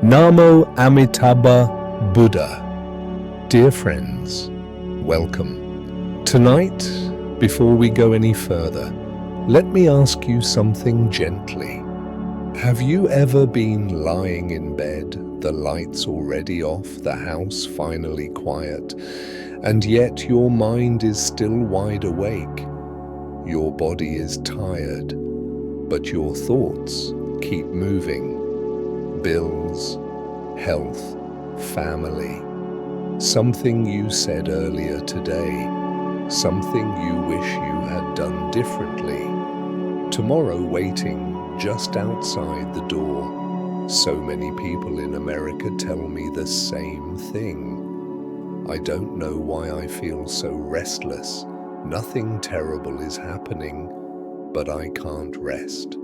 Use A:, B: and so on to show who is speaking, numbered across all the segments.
A: Namo Amitābha Buddha. Dear friends, welcome. Tonight, before we go any further, let me ask you something gently. Have you ever been lying in bed, the lights already off, the house finally quiet, and yet your mind is still wide awake? Your body is tired, but your thoughts keep moving. Bills, health, family. Something you said earlier today, something you wish you had done differently. Tomorrow waiting just outside the door. So many people in America tell me the same thing. I don't know why I feel so restless. Nothing terrible is happening, but I can't rest.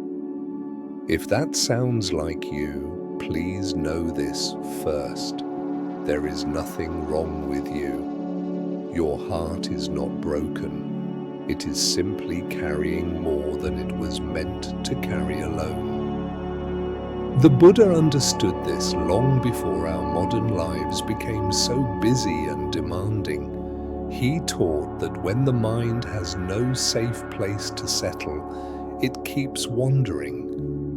A: If that sounds like you, please know this first. There is nothing wrong with you. Your heart is not broken. It is simply carrying more than it was meant to carry alone. The Buddha understood this long before our modern lives became so busy and demanding. He taught that when the mind has no safe place to settle, it keeps wandering,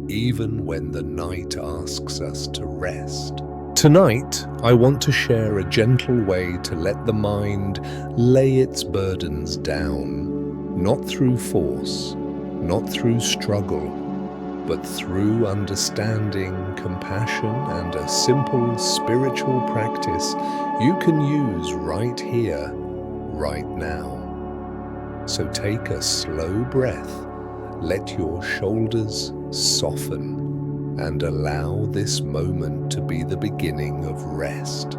A: even when the night asks us to rest. Tonight, I want to share a gentle way to let the mind lay its burdens down, not through force, not through struggle, but through understanding, compassion, and a simple spiritual practice you can use right here, right now. So take a slow breath, let your shoulders soften, and allow this moment to be the beginning of rest.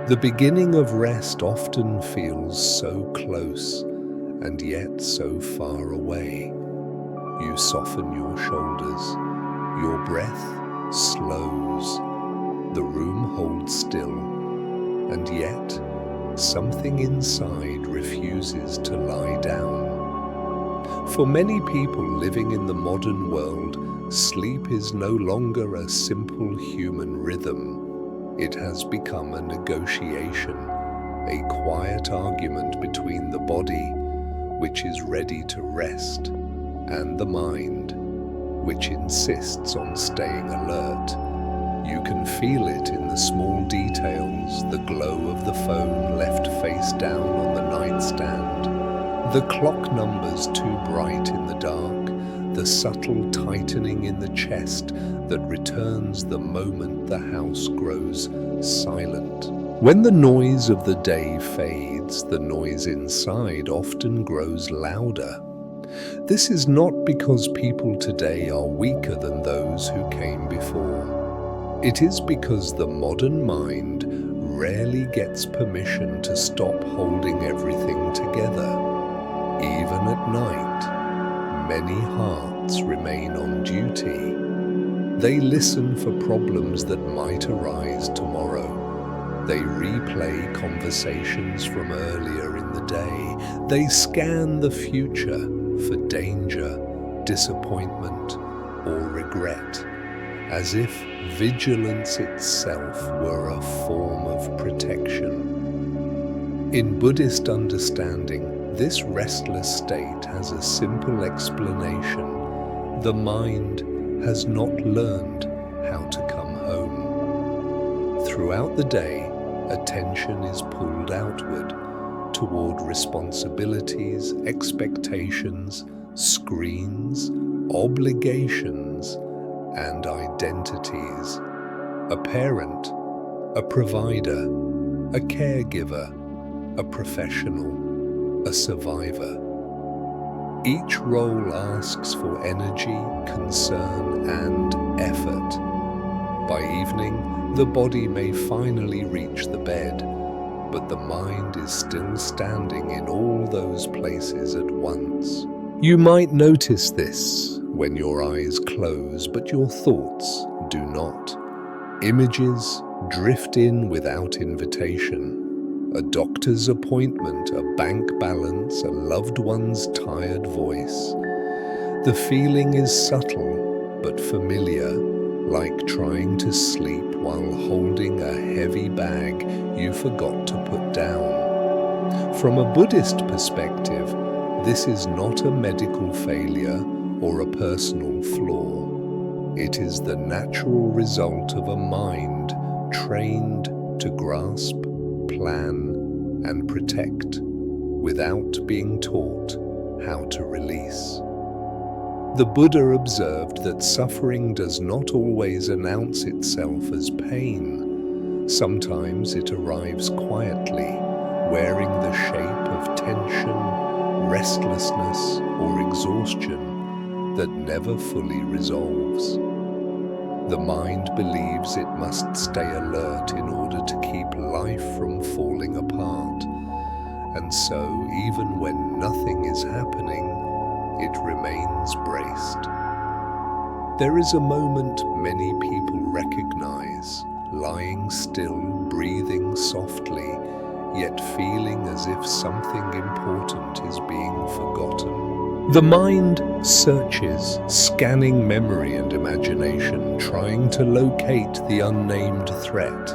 A: The beginning of rest often feels so close and yet so far away. You soften your shoulders, your breath slows, the room holds still, and yet something inside refuses to lie down. For many people living in the modern world, sleep is no longer a simple human rhythm. It has become a negotiation, a quiet argument between the body, which is ready to rest, and the mind, which insists on staying alert. You can feel it in the small details, the glow of the phone left face down on the nightstand, the clock numbers too bright in the dark, the subtle tightening in the chest that returns the moment the house grows silent. When the noise of the day fades, the noise inside often grows louder. This is not because people today are weaker than those who came before. It is because the modern mind rarely gets permission to stop holding everything together. Even at night, many hearts remain on duty. They listen for problems that might arise tomorrow. They replay conversations from earlier in the day. They scan the future for danger, disappointment, or regret, as if vigilance itself were a form of protection. In Buddhist understanding, this restless state has a simple explanation. The mind has not learned how to come home. Throughout the day, attention is pulled outward, toward responsibilities, expectations, screens, obligations, and identities. A parent, a provider, a caregiver, a professional, a survivor. Each role asks for energy, concern, and effort. By evening, the body may finally reach the bed, but the mind is still standing in all those places at once. You might notice this when your eyes close, but your thoughts do not. Images drift in without invitation. A doctor's appointment, a bank balance, a loved one's tired voice. The feeling is subtle but familiar, like trying to sleep while holding a heavy bag you forgot to put down. From a Buddhist perspective, this is not a medical failure or a personal flaw. It is the natural result of a mind trained to grasp, plan, and protect without being taught how to release. The Buddha observed that suffering does not always announce itself as pain. Sometimes it arrives quietly, wearing the shape of tension, restlessness, or exhaustion that never fully resolves. The mind believes it must stay alert in order to keep life from falling apart. And so, even when nothing is happening, it remains braced. There is a moment many people recognize, lying still, breathing softly, yet feeling as if something important is being forgotten. The mind searches, scanning memory and imagination, trying to locate the unnamed threat.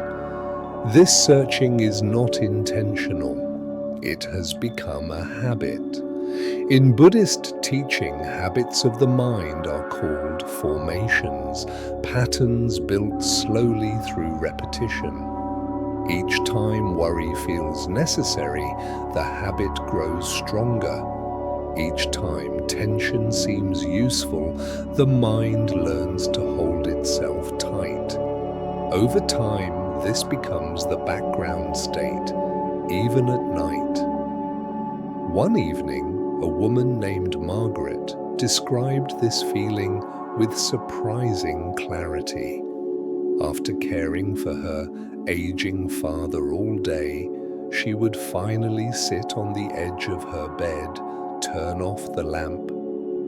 A: This searching is not intentional. It has become a habit. In Buddhist teaching, habits of the mind are called formations, patterns built slowly through repetition. Each time worry feels necessary, the habit grows stronger. Each time tension seems useful, the mind learns to hold itself tight. Over time, this becomes the background state, even at night. One evening, a woman named Margaret described this feeling with surprising clarity. After caring for her aging father all day, she would finally sit on the edge of her bed, turn off the lamp,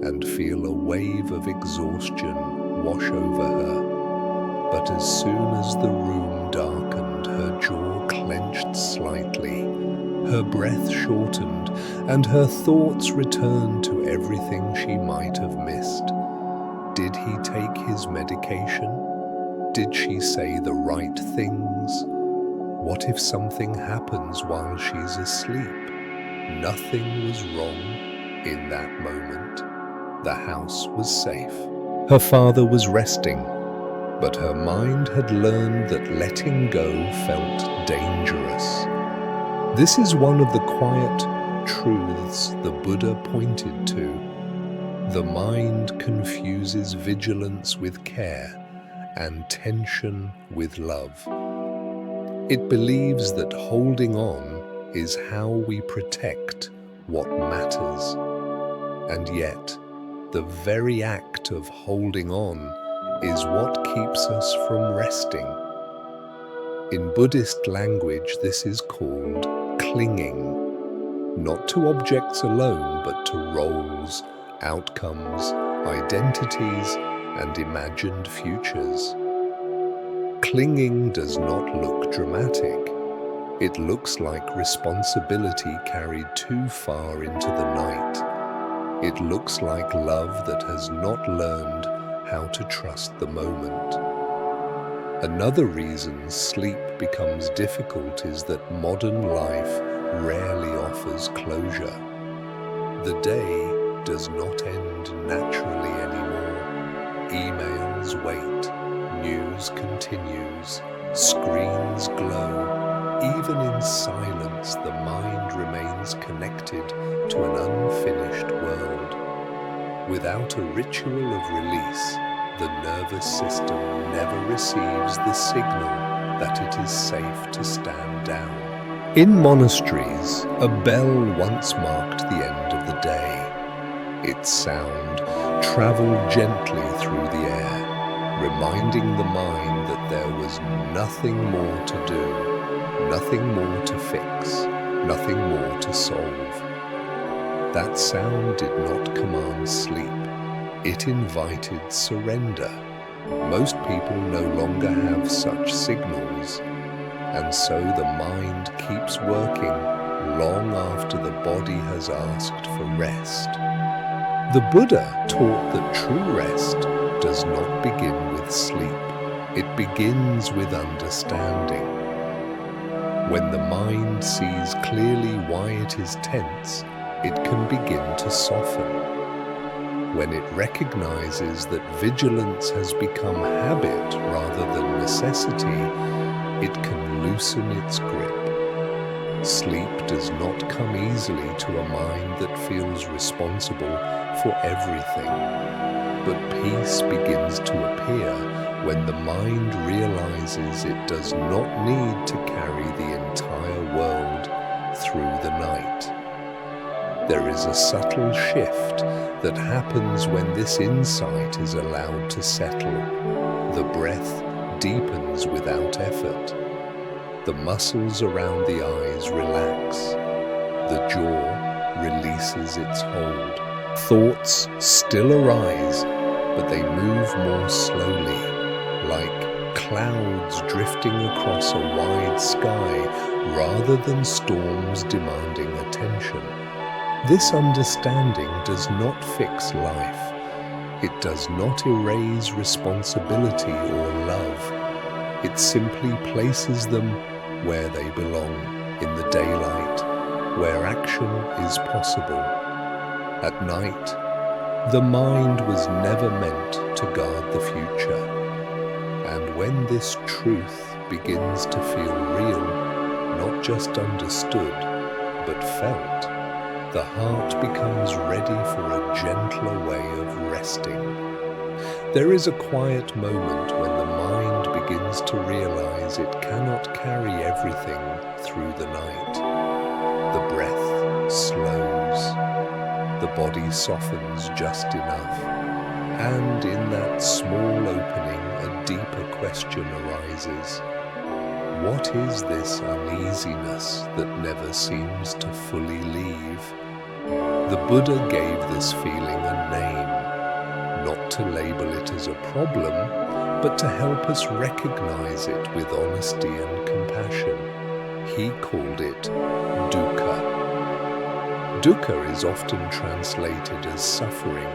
A: and feel a wave of exhaustion wash over her. But as soon as the room darkened, her jaw clenched slightly, her breath shortened, and her thoughts returned to everything she might have missed. Did he take his medication? Did she say the right things? What if something happens while she's asleep? Nothing was wrong in that moment. The house was safe. Her father was resting, but her mind had learned that letting go felt dangerous. This is one of the quiet truths the Buddha pointed to. The mind confuses vigilance with care and tension with love. It believes that holding on is how we protect what matters. And yet, the very act of holding on is what keeps us from resting. In Buddhist language, this is called clinging, not to objects alone, but to roles, outcomes, identities, and imagined futures. Clinging does not look dramatic. It looks like responsibility carried too far into the night. It looks like love that has not learned how to trust the moment. Another reason sleep becomes difficult is that modern life rarely offers closure. The day does not end naturally anymore. Emails wait, news continues, screens glow. Even in silence, the mind remains connected to an unfinished world. Without a ritual of release, the nervous system never receives the signal that it is safe to stand down. In monasteries, a bell once marked the end of the day. Its sound traveled gently through the air, reminding the mind that there was nothing more to do, nothing more to fix, nothing more to solve. That sound did not command sleep. It invited surrender. Most people no longer have such signals, and so the mind keeps working long after the body has asked for rest. The Buddha taught that true rest does not begin with sleep. It begins with understanding. When the mind sees clearly why it is tense, it can begin to soften. When it recognizes that vigilance has become habit rather than necessity, it can loosen its grip. Sleep does not come easily to a mind that feels responsible for everything, but peace begins to appear when the mind realizes it does not need to carry the entire world through the night. There is a subtle shift that happens when this insight is allowed to settle. The breath deepens without effort. The muscles around the eyes relax. The jaw releases its hold. Thoughts still arise, but they move more slowly, like clouds drifting across a wide sky rather than storms demanding attention. This understanding does not fix life. It does not erase responsibility or love. It simply places them where they belong, in the daylight, where action is possible. At night, the mind was never meant to guard the future. And when this truth begins to feel real, not just understood, but felt, the heart becomes ready for a gentler way of resting. There is a quiet moment when the mind begins to realize it cannot carry everything through the night. The breath slows, the body softens just enough, and in that small opening, a deeper question arises. What is this uneasiness that never seems to fully leave? The Buddha gave this feeling a name, not to label it as a problem, but to help us recognize it with honesty and compassion. He called it dukkha. Dukkha is often translated as suffering,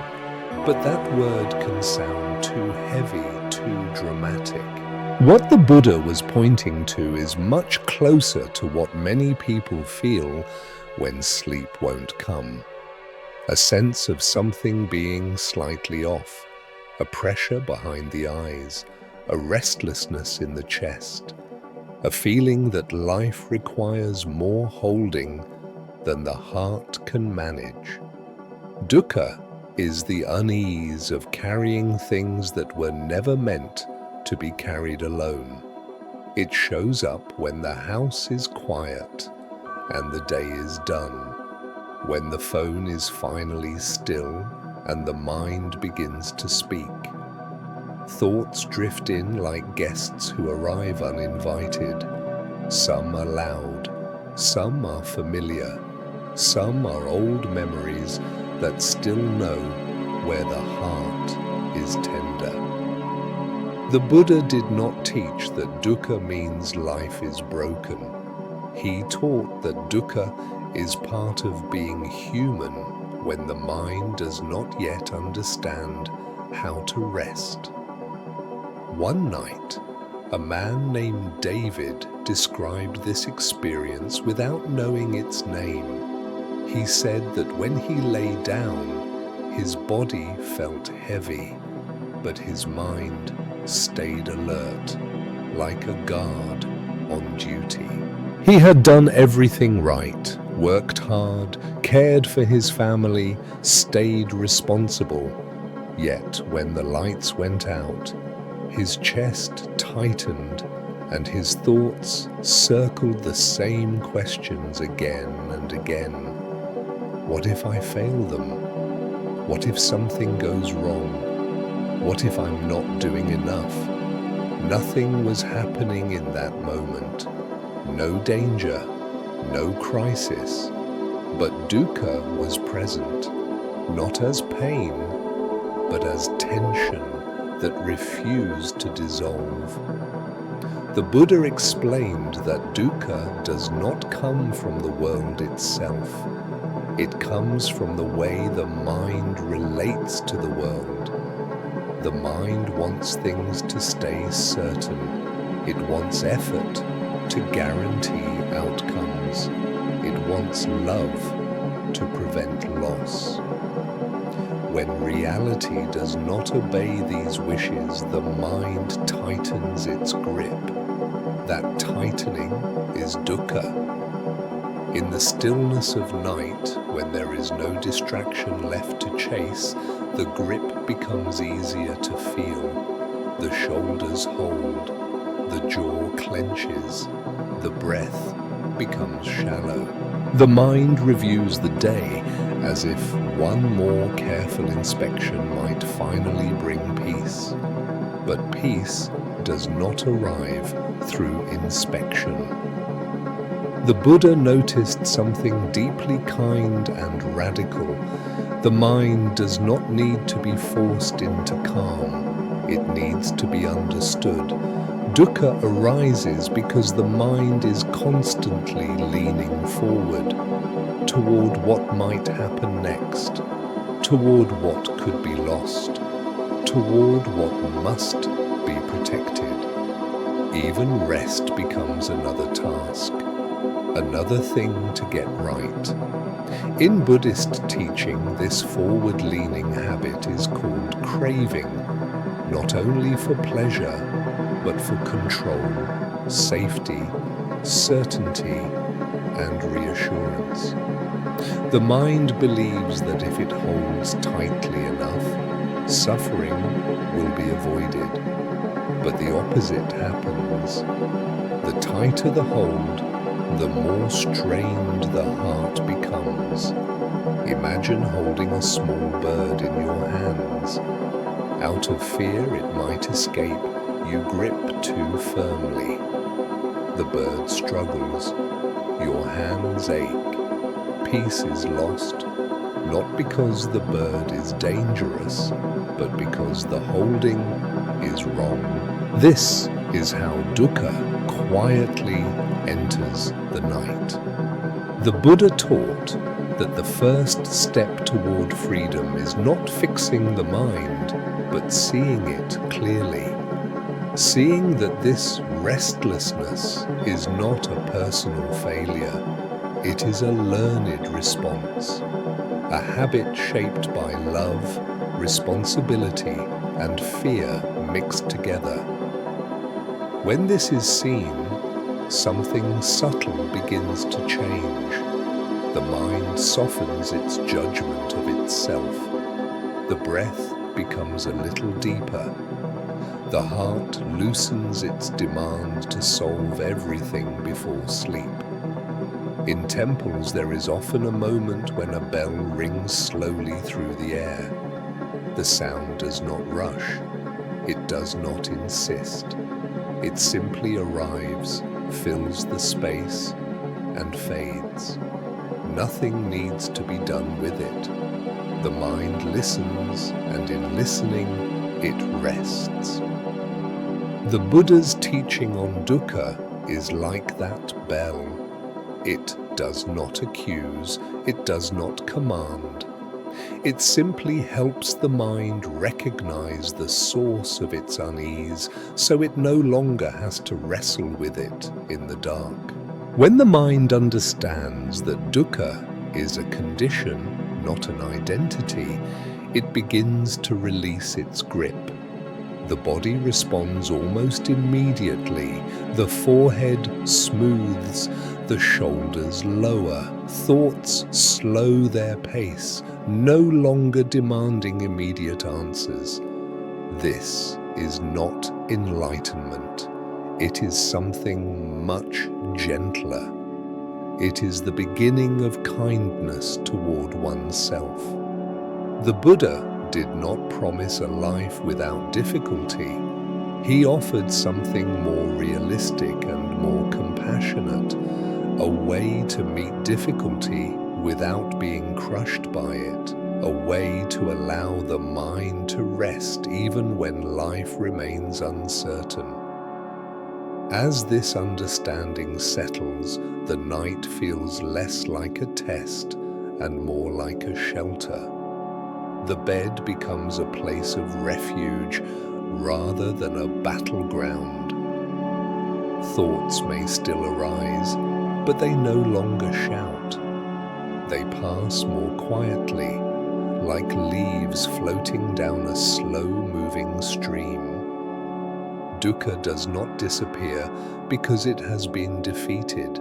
A: but that word can sound too heavy, too dramatic. What the Buddha was pointing to is much closer to what many people feel when sleep won't come. A sense of something being slightly off, a pressure behind the eyes, a restlessness in the chest, a feeling that life requires more holding than the heart can manage. Dukkha is the unease of carrying things that were never meant to be carried alone. It shows up when the house is quiet and the day is done, when the phone is finally still and the mind begins to speak. Thoughts drift in like guests who arrive uninvited. Some are loud, some are familiar, some are old memories that still know where the heart is tender. The Buddha did not teach that dukkha means life is broken. He taught that dukkha is part of being human when the mind does not yet understand how to rest. One night, a man named David described this experience without knowing its name. He said that when he lay down, his body felt heavy, but his mind stayed alert, like a guard on duty. He had done everything right, worked hard, cared for his family, stayed responsible. Yet when the lights went out, his chest tightened and his thoughts circled the same questions again and again. What if I fail them? What if something goes wrong? What if I'm not doing enough? Nothing was happening in that moment. No danger, no crisis. But dukkha was present, not as pain, but as tension that refused to dissolve. The Buddha explained that dukkha does not come from the world itself. It comes from the way the mind relates to the world. The mind wants things to stay certain. It wants effort to guarantee outcomes. It wants love to prevent loss. When reality does not obey these wishes, the mind tightens its grip. That tightening is dukkha. In the stillness of night, when there is no distraction left to chase, the grip becomes easier to feel. The shoulders hold, the jaw clenches, the breath becomes shallow. The mind reviews the day as if one more careful inspection might finally bring peace. But peace does not arrive through inspection. The Buddha noticed something deeply kind and radical. The mind does not need to be forced into calm. It needs to be understood. Dukkha arises because the mind is constantly leaning forward, toward what might happen next, toward what could be lost, toward what must be protected. Even rest becomes another task, another thing to get right. In Buddhist teaching, this forward-leaning habit is called craving, not only for pleasure, but for control, safety, certainty, and reassurance. The mind believes that if it holds tightly enough, suffering will be avoided. But the opposite happens. The tighter the hold, the more strained the heart becomes. Imagine holding a small bird in your hands. Out of fear it might escape, you grip too firmly. The bird struggles. Your hands ache. Peace is lost, not because the bird is dangerous, but because the holding is wrong. This is how dukkha quietly enters the night. The Buddha taught that the first step toward freedom is not fixing the mind, but seeing it clearly. Seeing that this restlessness is not a personal failure, it is a learned response, a habit shaped by love, responsibility, and fear mixed together. When this is seen, something subtle begins to change. The mind softens its judgment of itself. The breath becomes a little deeper. The heart loosens its demand to solve everything before sleep. In temples, there is often a moment when a bell rings slowly through the air. The sound does not rush. It does not insist. It simply arrives, fills the space, and fades. Nothing needs to be done with it. The mind listens, and in listening, it rests. The Buddha's teaching on dukkha is like that bell. It does not accuse, it does not command. It simply helps the mind recognize the source of its unease, so it no longer has to wrestle with it in the dark. When the mind understands that dukkha is a condition, not an identity, it begins to release its grip. The body responds almost immediately. The forehead smooths, the shoulders lower, thoughts slow their pace, no longer demanding immediate answers. This is not enlightenment. It is something much gentler. It is the beginning of kindness toward oneself. The Buddha did not promise a life without difficulty. He offered something more realistic and more compassionate, a way to meet difficulty without being crushed by it, a way to allow the mind to rest even when life remains uncertain. As this understanding settles, the night feels less like a test and more like a shelter. The bed becomes a place of refuge rather than a battleground. Thoughts may still arise, but they no longer shout. They pass more quietly, like leaves floating down a slow-moving stream. Dukkha does not disappear because it has been defeated.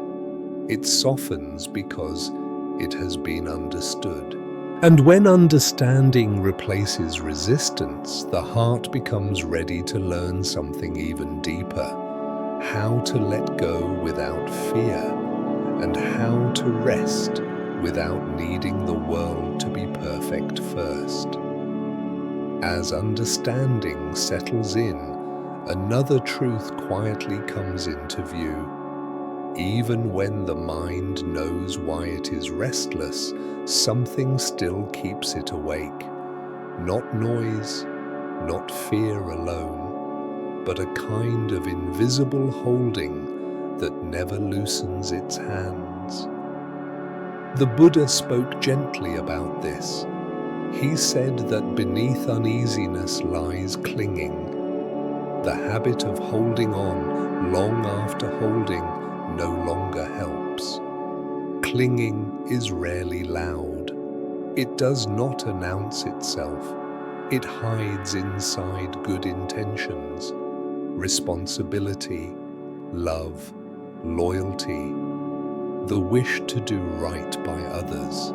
A: It softens because it has been understood. And when understanding replaces resistance, the heart becomes ready to learn something even deeper: how to let go without fear, and how to rest without needing the world to be perfect first. As understanding settles in, another truth quietly comes into view. Even when the mind knows why it is restless, something still keeps it awake. Not noise, not fear alone, but a kind of invisible holding that never loosens its hands. The Buddha spoke gently about this. He said that beneath uneasiness lies clinging, the habit of holding on long after holding no longer helps. Clinging is rarely loud. It does not announce itself. It hides inside good intentions, responsibility, love, loyalty, the wish to do right by others,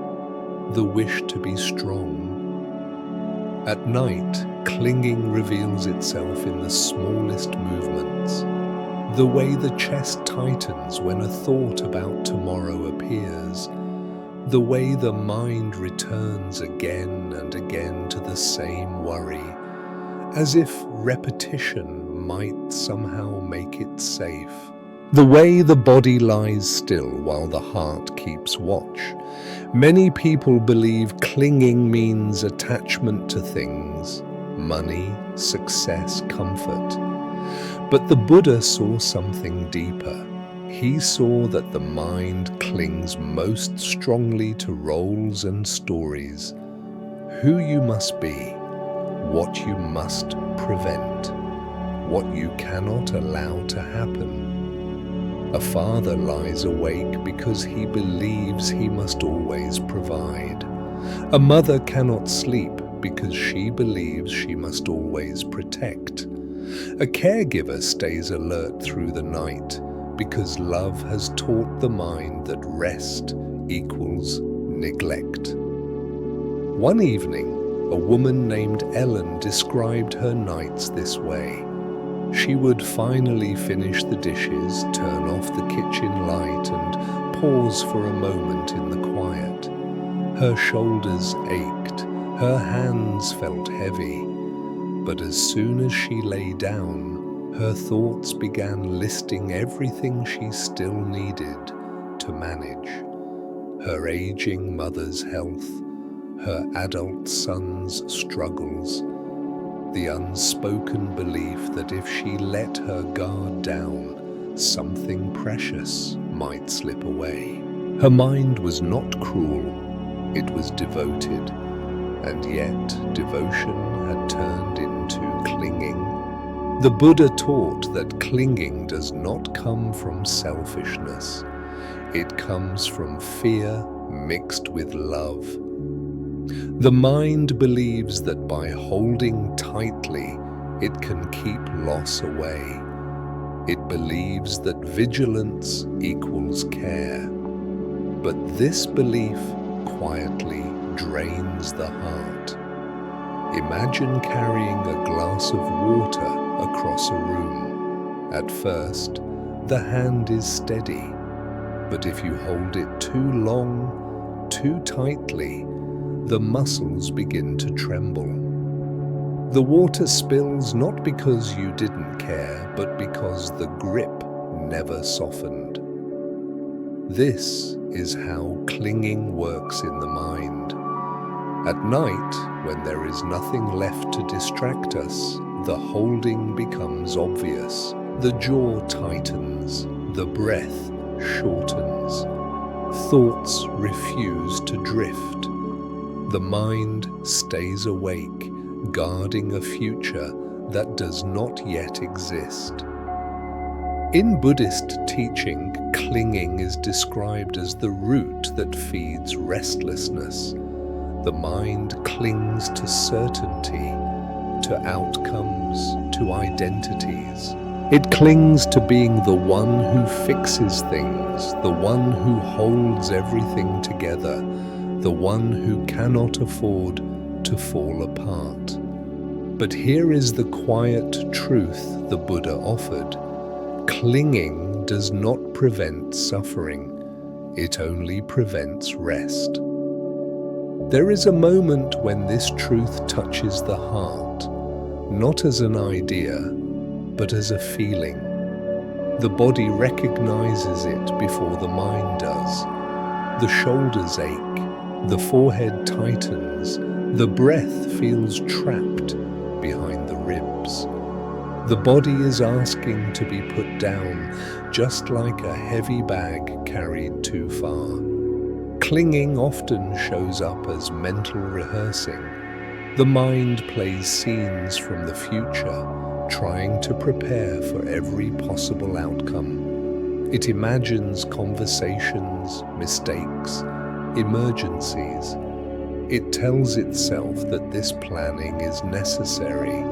A: the wish to be strong. At night, clinging reveals itself in the smallest movements. The way the chest tightens when a thought about tomorrow appears. The way the mind returns again and again to the same worry, as if repetition might somehow make it safe. The way the body lies still while the heart keeps watch. Many people believe clinging means attachment to things, money, success, comfort. But the Buddha saw something deeper. He saw that the mind clings most strongly to roles and stories. Who you must be, what you must prevent, what you cannot allow to happen. A father lies awake because he believes he must always provide. A mother cannot sleep because she believes she must always protect. A caregiver stays alert through the night because love has taught the mind that rest equals neglect. One evening, a woman named Ellen described her nights this way. She would finally finish the dishes, turn off the kitchen light, and pause for a moment in the quiet. Her shoulders ached, her hands felt heavy. But as soon as she lay down, her thoughts began listing everything she still needed to manage. Her aging mother's health, her adult son's struggles, the unspoken belief that if she let her guard down, something precious might slip away. Her mind was not cruel, it was devoted, and yet devotion had turned into clinging. The Buddha taught that clinging does not come from selfishness. It comes from fear mixed with love. The mind believes that by holding tightly, it can keep loss away. It believes that vigilance equals care. But this belief quietly drains the heart. Imagine carrying a glass of water across a room. At first, the hand is steady, but if you hold it too long, too tightly, the muscles begin to tremble. The water spills not because you didn't care, but because the grip never softened. This is how clinging works in the mind. At night, when there is nothing left to distract us, the holding becomes obvious. The jaw tightens, the breath shortens, thoughts refuse to drift. The mind stays awake, guarding a future that does not yet exist. In Buddhist teaching, clinging is described as the root that feeds restlessness. The mind clings to certainty, to outcomes, to identities. It clings to being the one who fixes things, the one who holds everything together, the one who cannot afford to fall apart. But here is the quiet truth the Buddha offered. Clinging does not prevent suffering, it only prevents rest. There is a moment when this truth touches the heart, not as an idea, but as a feeling. The body recognizes it before the mind does. The shoulders ache, the forehead tightens, the breath feels trapped behind the ribs. The body is asking to be put down, just like a heavy bag carried too far. Clinging often shows up as mental rehearsing. The mind plays scenes from the future, trying to prepare for every possible outcome. It imagines conversations, mistakes, emergencies. It tells itself that this planning is necessary,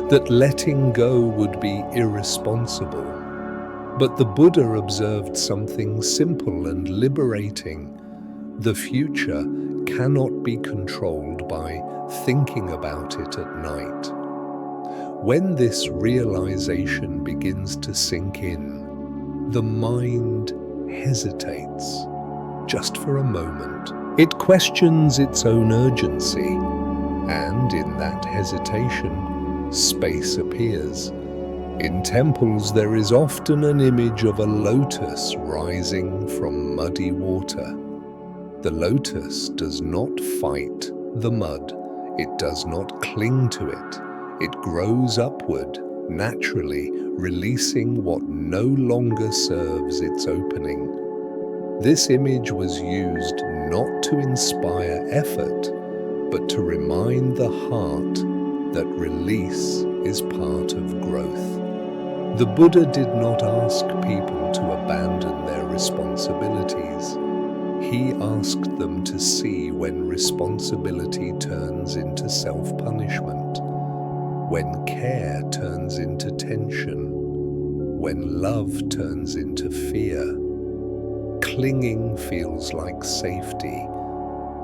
A: that letting go would be irresponsible. But the Buddha observed something simple and liberating. The future cannot be controlled by thinking about it at night. When this realization begins to sink in, the mind hesitates, just for a moment. It questions its own urgency, and in that hesitation, space appears. In temples, there is often an image of a lotus rising from muddy water. The lotus does not fight the mud. It does not cling to it. It grows upward, naturally, releasing what no longer serves its opening. This image was used not to inspire effort, but to remind the heart that release is part of growth. The Buddha did not ask people to abandon their responsibilities. He asked them to see when responsibility turns into self-punishment, when care turns into tension, when love turns into fear. Clinging feels like safety,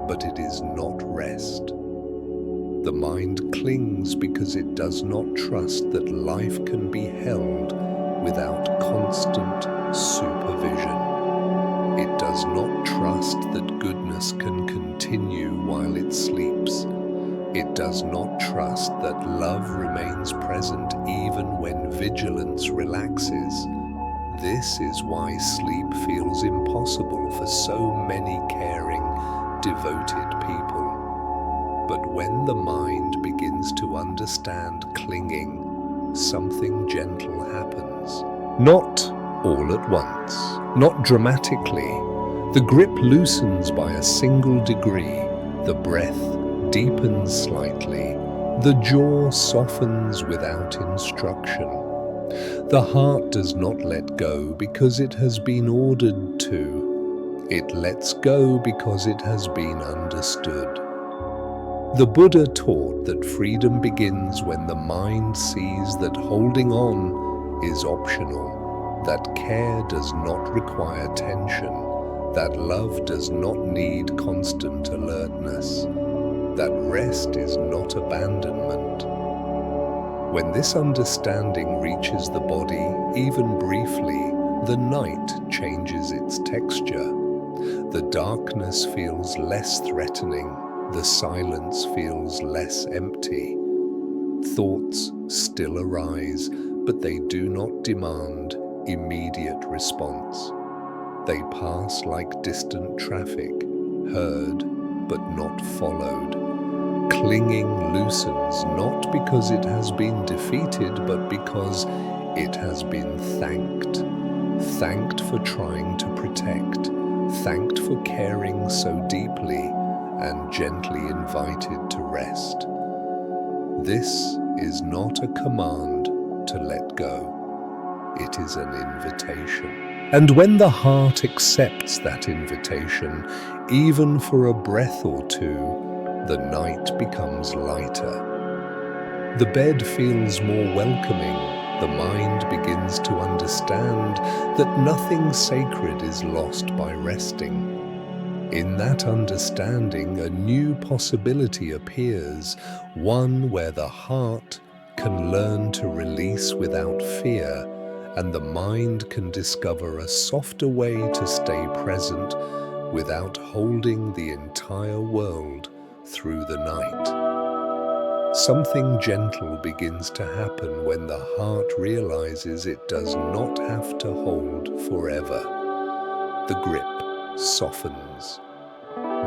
A: but it is not rest. The mind clings because it does not trust that life can be held without constant supervision. It does not trust that goodness can continue while it sleeps. It does not trust that love remains present even when vigilance relaxes. This is why sleep feels impossible for so many caring, devoted people. But when the mind begins to understand clinging, something gentle happens. Not all at once, not dramatically. The grip loosens by a single degree. The breath deepens slightly. The jaw softens without instruction. The heart does not let go because it has been ordered to. It lets go because it has been understood. The Buddha taught that freedom begins when the mind sees that holding on is optional, that care does not require tension, that love does not need constant alertness, that rest is not abandonment. When this understanding reaches the body, even briefly, the night changes its texture. The darkness feels less threatening. The silence feels less empty. Thoughts still arise, but they do not demand immediate response. They pass like distant traffic, heard but not followed. Clinging loosens not because it has been defeated, but because it has been thanked. Thanked for trying to protect, thanked for caring so deeply, and gently invited to rest. This is not a command to let go. It is an invitation. And when the heart accepts that invitation, even for a breath or two, the night becomes lighter. The bed feels more welcoming. The mind begins to understand that nothing sacred is lost by resting. In that understanding, a new possibility appears, one where the heart can learn to release without fear, and the mind can discover a softer way to stay present without holding the entire world through the night. Something gentle begins to happen when the heart realizes it does not have to hold forever. The grip softens.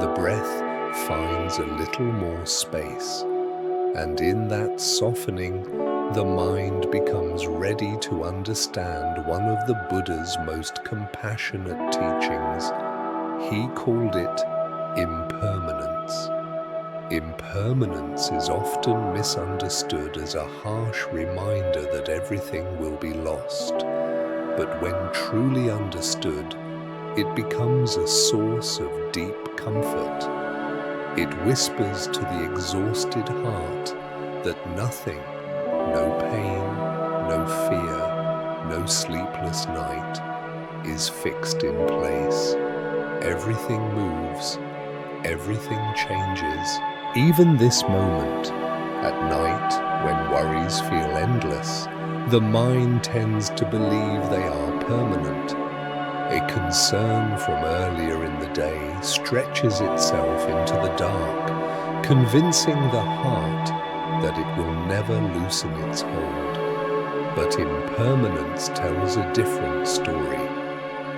A: The breath finds a little more space, and in that softening, the mind becomes ready to understand one of the Buddha's most compassionate teachings. He called it impermanence. Impermanence is often misunderstood as a harsh reminder that everything will be lost. But when truly understood, it becomes a source of deep comfort. It whispers to the exhausted heart that nothing, no pain, no fear, no sleepless night, is fixed in place. Everything moves, everything changes. Even this moment, at night, when worries feel endless, the mind tends to believe they are permanent. A concern from earlier in the day stretches itself into the dark, convincing the heart that it will never loosen its hold. But impermanence tells a different story.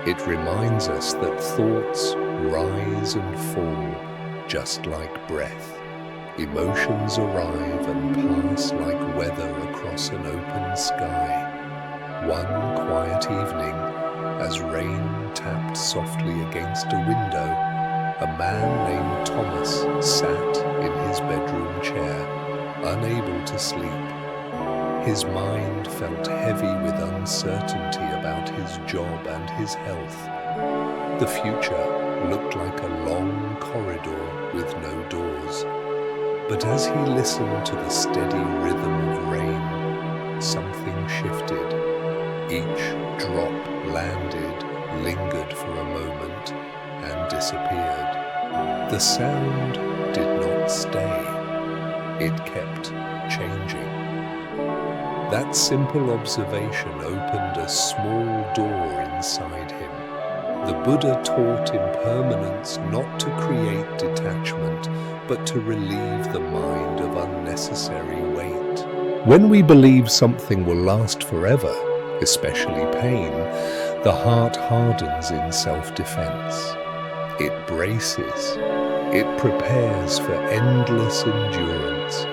A: It reminds us that thoughts rise and fall just like breath. Emotions arrive and pass like weather across an open sky. One quiet evening, as rain tapped softly against a window, a man named Thomas sat in his bedroom chair, unable to sleep. His mind felt heavy with uncertainty about his job and his health. The future looked like a long corridor with no doors. But as he listened to the steady rhythm of rain, something shifted. Each drop landed, lingered for a moment, and disappeared. The sound did not stay. It kept changing. That simple observation opened a small door inside him. The Buddha taught impermanence not to create detachment, but to relieve the mind of unnecessary weight. When we believe something will last forever, especially pain, the heart hardens in self-defense. It braces. It prepares for endless endurance.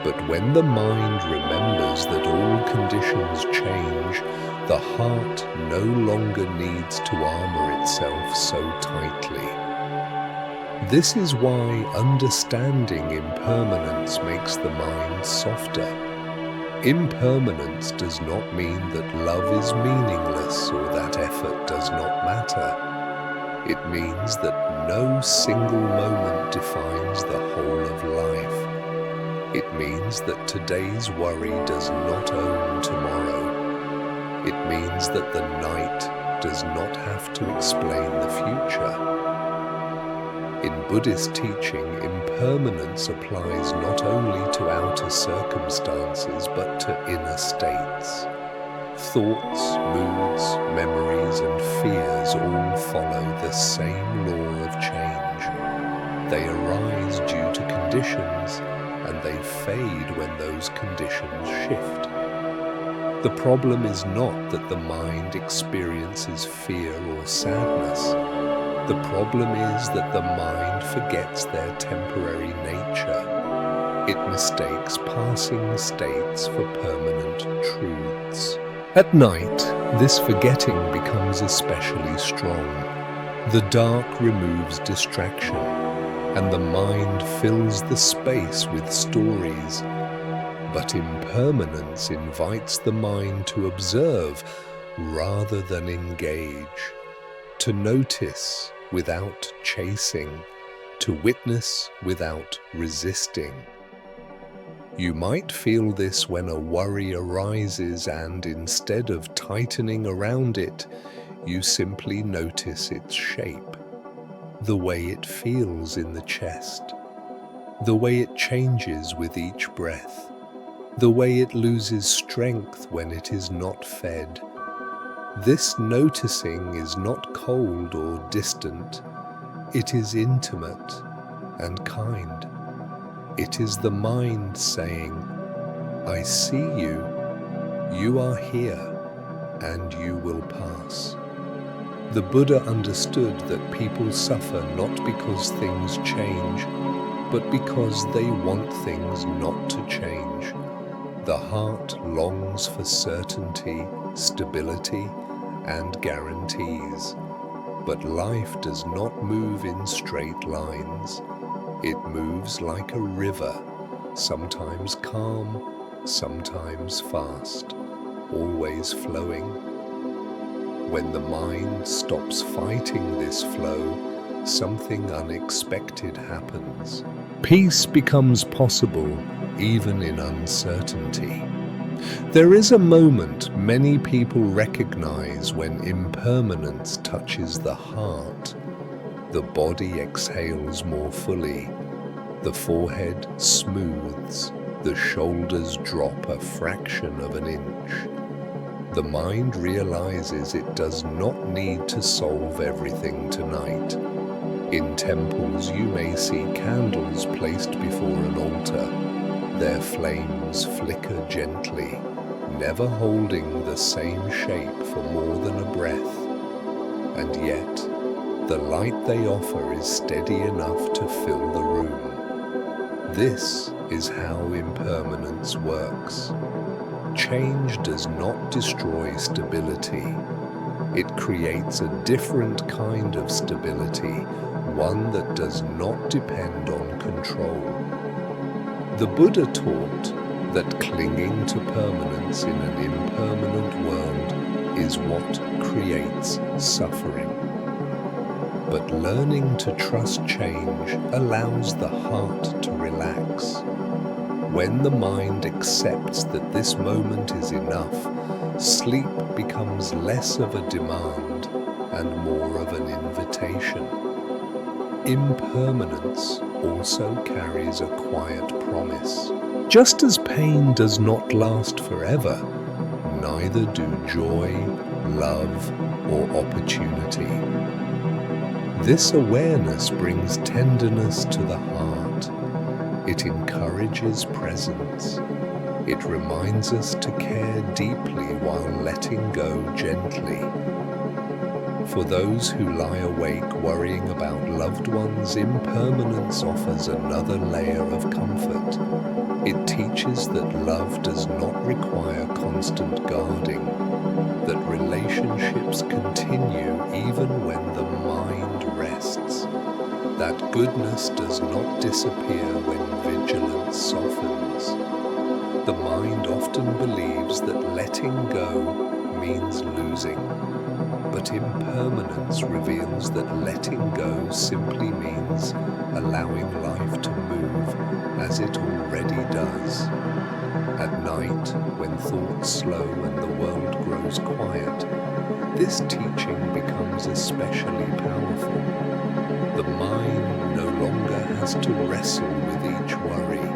A: But when the mind remembers that all conditions change, the heart no longer needs to armor itself so tightly. This is why understanding impermanence makes the mind softer. Impermanence does not mean that love is meaningless or that effort does not matter. It means that no single moment defines the whole of life. It means that today's worry does not own tomorrow. It means that the night does not have to explain the future. In Buddhist teaching, impermanence applies not only to outer circumstances but to inner states. Thoughts, moods, memories, and fears all follow the same law of change. They arise due to conditions, and they fade when those conditions shift. The problem is not that the mind experiences fear or sadness. The problem is that the mind forgets their temporary nature. It mistakes passing states for permanent truths. At night, this forgetting becomes especially strong. The dark removes distraction. and the mind fills the space with stories. But impermanence invites the mind to observe rather than engage, to notice without chasing, to witness without resisting. You might feel this when a worry arises and instead of tightening around it, you simply notice its shape, the way it feels in the chest, the way it changes with each breath, the way it loses strength when it is not fed. This noticing is not cold or distant. It is intimate and kind. It is the mind saying, "I see you, you are here, and you will pass." The Buddha understood that people suffer not because things change, but because they want things not to change. The heart longs for certainty, stability, and guarantees. But life does not move in straight lines. It moves like a river, sometimes calm, sometimes fast, always flowing. When the mind stops fighting this flow, something unexpected happens. Peace becomes possible even in uncertainty. There is a moment many people recognize when impermanence touches the heart. The body exhales more fully, the forehead smooths, the shoulders drop a fraction of an inch. The mind realizes it does not need to solve everything tonight. In temples you may see candles placed before an altar. Their flames flicker gently, never holding the same shape for more than a breath. And yet, the light they offer is steady enough to fill the room. This is how impermanence works. Change does not destroy stability. It creates a different kind of stability, one that does not depend on control. The Buddha taught that clinging to permanence in an impermanent world is what creates suffering. But learning to trust change allows the heart to relax. When the mind accepts that this moment is enough, sleep becomes less of a demand and more of an invitation. Impermanence also carries a quiet promise. Just as pain does not last forever, neither do joy, love, or opportunity. This awareness brings tenderness to the heart. It encourages presence. It reminds us to care deeply while letting go gently. For those who lie awake worrying about loved ones, impermanence offers another layer of comfort. It teaches that love does not require constant guarding, that relationships continue even when the mind rests, that goodness does not disappear when vigilance softens. The mind often believes that letting go means losing, but impermanence reveals that letting go simply means allowing life to move as it already does. At night, when thoughts slow and the world grows quiet, this teaching becomes especially powerful. The mind no longer has to wrestle with each worry.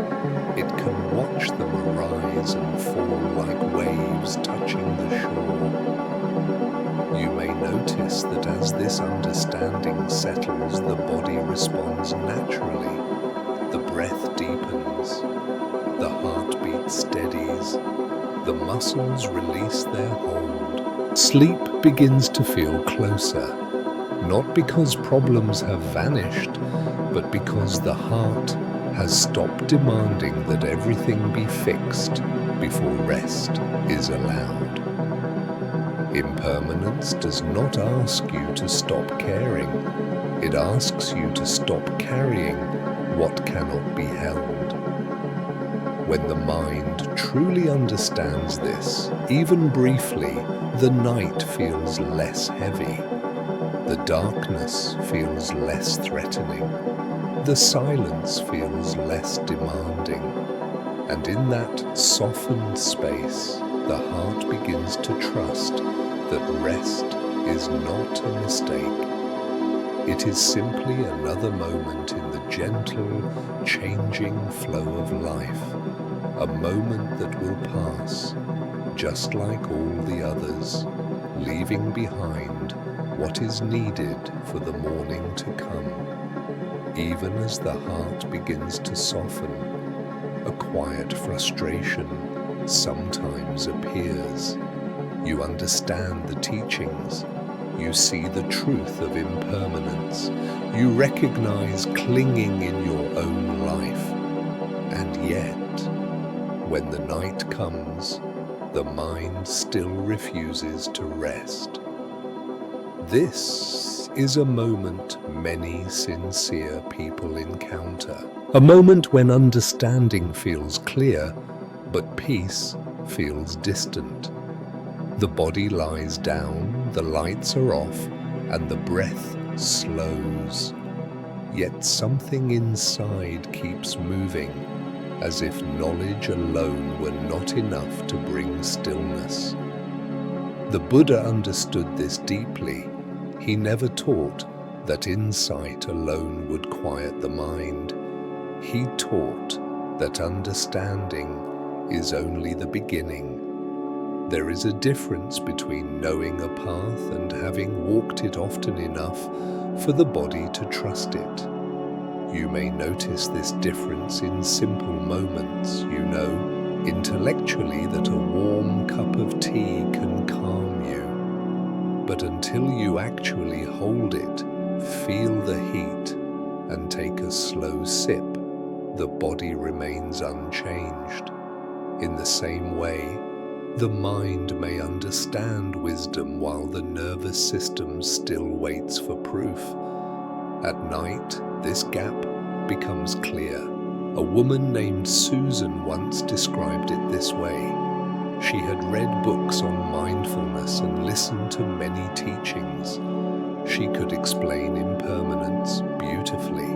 A: It can watch them arise and fall like waves touching the shore. You may notice that as this understanding settles, the body responds naturally. The breath deepens, the heartbeat steadies, the muscles release their hold. Sleep begins to feel closer, not because problems have vanished, but because the heart has stopped demanding that everything be fixed before rest is allowed. Impermanence does not ask you to stop caring. It asks you to stop carrying what cannot be held. When the mind truly understands this, even briefly, the night feels less heavy. The darkness feels less threatening. The silence feels less demanding. And in that softened space, the heart begins to trust that rest is not a mistake. It is simply another moment in the gentle, changing flow of life, a moment that will pass, just like all the others, leaving behind what is needed for the morning to come. Even as the heart begins to soften, a quiet frustration sometimes appears. You understand the teachings. You see the truth of impermanence. You recognize clinging in your own life. And yet, when the night comes, the mind still refuses to rest. This is a moment many sincere people encounter. A moment when understanding feels clear, but peace feels distant. The body lies down, the lights are off, and the breath slows. Yet something inside keeps moving, as if knowledge alone were not enough to bring stillness. The Buddha understood this deeply. He never taught that insight alone would quiet the mind. He taught that understanding is only the beginning. There is a difference between knowing a path and having walked it often enough for the body to trust it. You may notice this difference in simple moments. You know intellectually that a warm cup of tea can calm you. But until you actually hold it, feel the heat, and take a slow sip, the body remains unchanged. In the same way, the mind may understand wisdom while the nervous system still waits for proof. At night, this gap becomes clear. A woman named Susan once described it this way. She had read books on mindfulness and listened to many teachings. She could explain impermanence beautifully.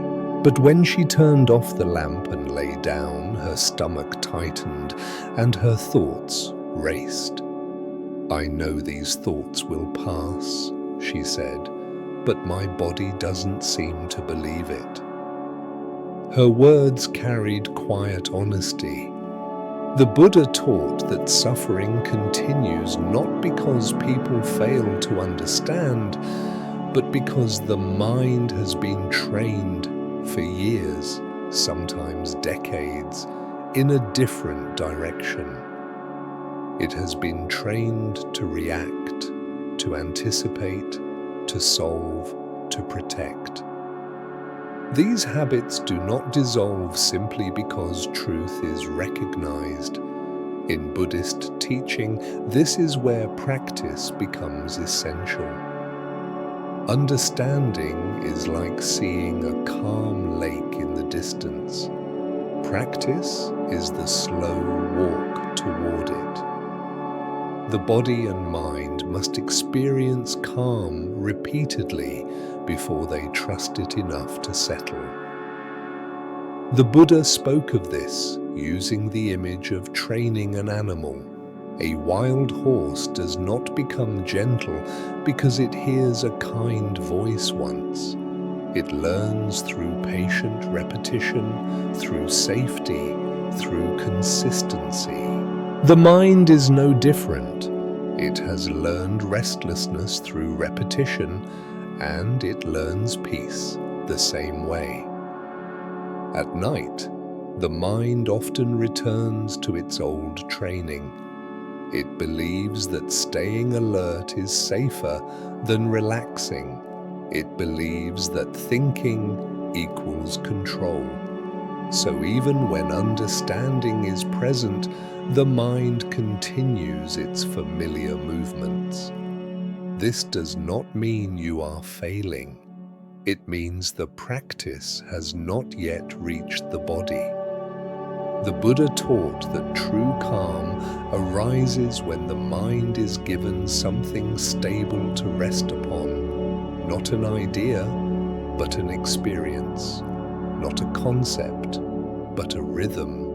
A: But when she turned off the lamp and lay down, her stomach tightened and her thoughts raced. "I know these thoughts will pass," she said, "but my body doesn't seem to believe it." Her words carried quiet honesty. The Buddha taught that suffering continues not because people fail to understand, but because the mind has been trained for years, sometimes decades, in a different direction. It has been trained to react, to anticipate, to solve, to protect. These habits do not dissolve simply because truth is recognized. In Buddhist teaching, this is where practice becomes essential. Understanding is like seeing a calm lake in the distance. Practice is the slow walk toward it. The body and mind must experience calm repeatedly before they trust it enough to settle. The Buddha spoke of this using the image of training an animal. A wild horse does not become gentle because it hears a kind voice once. It learns through patient repetition, through safety, through consistency. The mind is no different. It has learned restlessness through repetition, and it learns peace the same way. At night, the mind often returns to its old training. It believes that staying alert is safer than relaxing. It believes that thinking equals control. So even when understanding is present, the mind continues its familiar movements. This does not mean you are failing. It means the practice has not yet reached the body. The Buddha taught that true calm arises when the mind is given something stable to rest upon, not an idea, but an experience, not a concept, but a rhythm.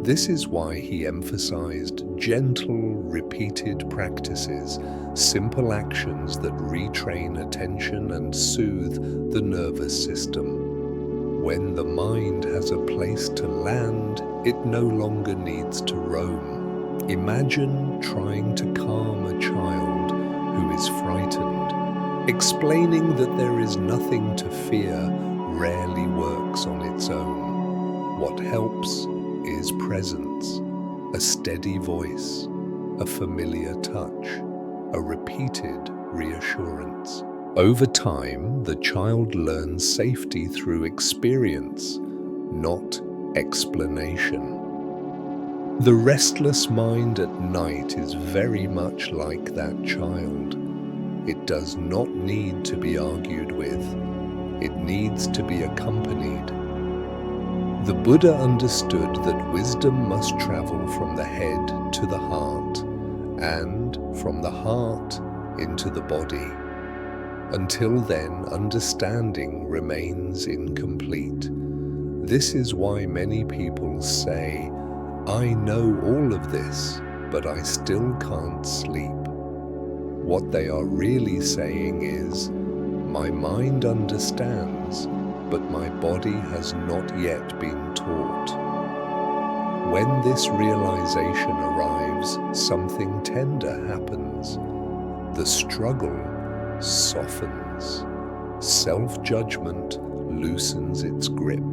A: This is why he emphasized gentle, repeated practices, simple actions that retrain attention and soothe the nervous system. When the mind has a place to land, it no longer needs to roam. Imagine trying to calm a child who is frightened. Explaining that there is nothing to fear rarely works on its own. What helps is presence, a steady voice, a familiar touch, a repeated reassurance. Over time, the child learns safety through experience, not explanation. The restless mind at night is very much like that child. It does not need to be argued with. It needs to be accompanied. The Buddha understood that wisdom must travel from the head to the heart, and from the heart into the body. Until then, understanding remains incomplete. This is why many people say, "I know all of this, but I still can't sleep." What they are really saying is, "My mind understands, but my body has not yet been taught." When this realization arrives, something tender happens. The struggle softens. Self-judgment loosens its grip.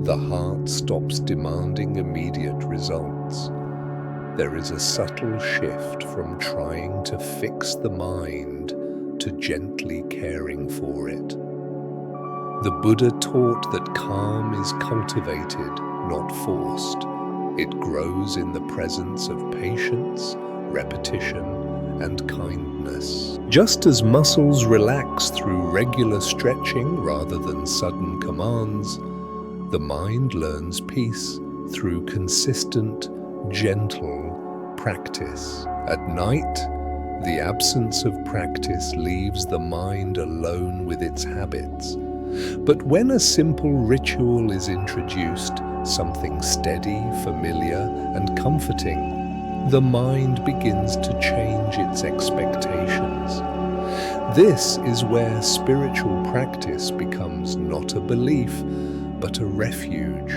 A: The heart stops demanding immediate results. There is a subtle shift from trying to fix the mind to gently caring for it. The Buddha taught that calm is cultivated, not forced. It grows in the presence of patience, repetition, and kindness. Just as muscles relax through regular stretching rather than sudden commands, the mind learns peace through consistent, gentle practice. At night, the absence of practice leaves the mind alone with its habits. But when a simple ritual is introduced, something steady, familiar, and comforting, the mind begins to change its expectations. This is where spiritual practice becomes not a belief, but a refuge.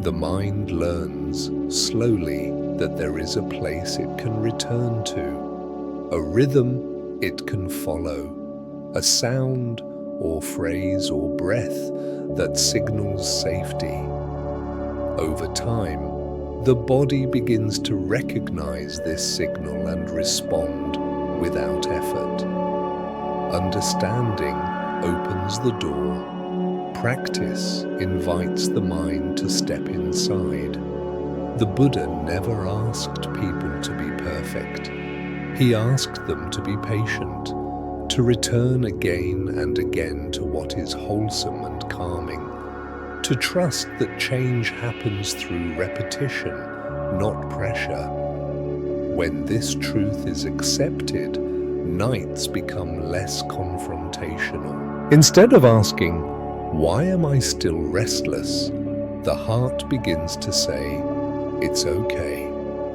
A: The mind learns, slowly, that there is a place it can return to, a rhythm it can follow, a sound or phrase or breath that signals safety. Over time, the body begins to recognize this signal and respond without effort. Understanding opens the door. Practice invites the mind to step inside. The Buddha never asked people to be perfect. He asked them to be patient, to return again and again to what is wholesome and calming, to trust that change happens through repetition, not pressure. When this truth is accepted, nights become less confrontational. Instead of asking, "Why am I still restless?" the heart begins to say, "It's okay,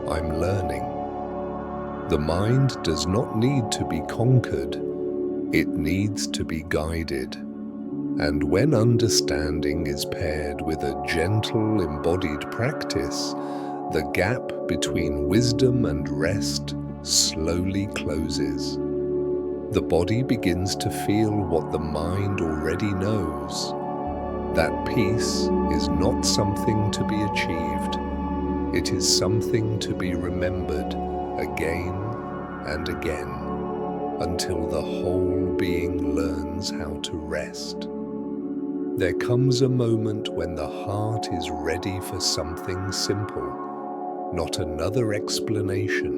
A: I'm learning." The mind does not need to be conquered. It needs to be guided. And when understanding is paired with a gentle, embodied practice, the gap between wisdom and rest slowly closes. The body begins to feel what the mind already knows. That peace is not something to be achieved. It is something to be remembered again and again, until the whole being learns how to rest. There comes a moment when the heart is ready for something simple, not another explanation,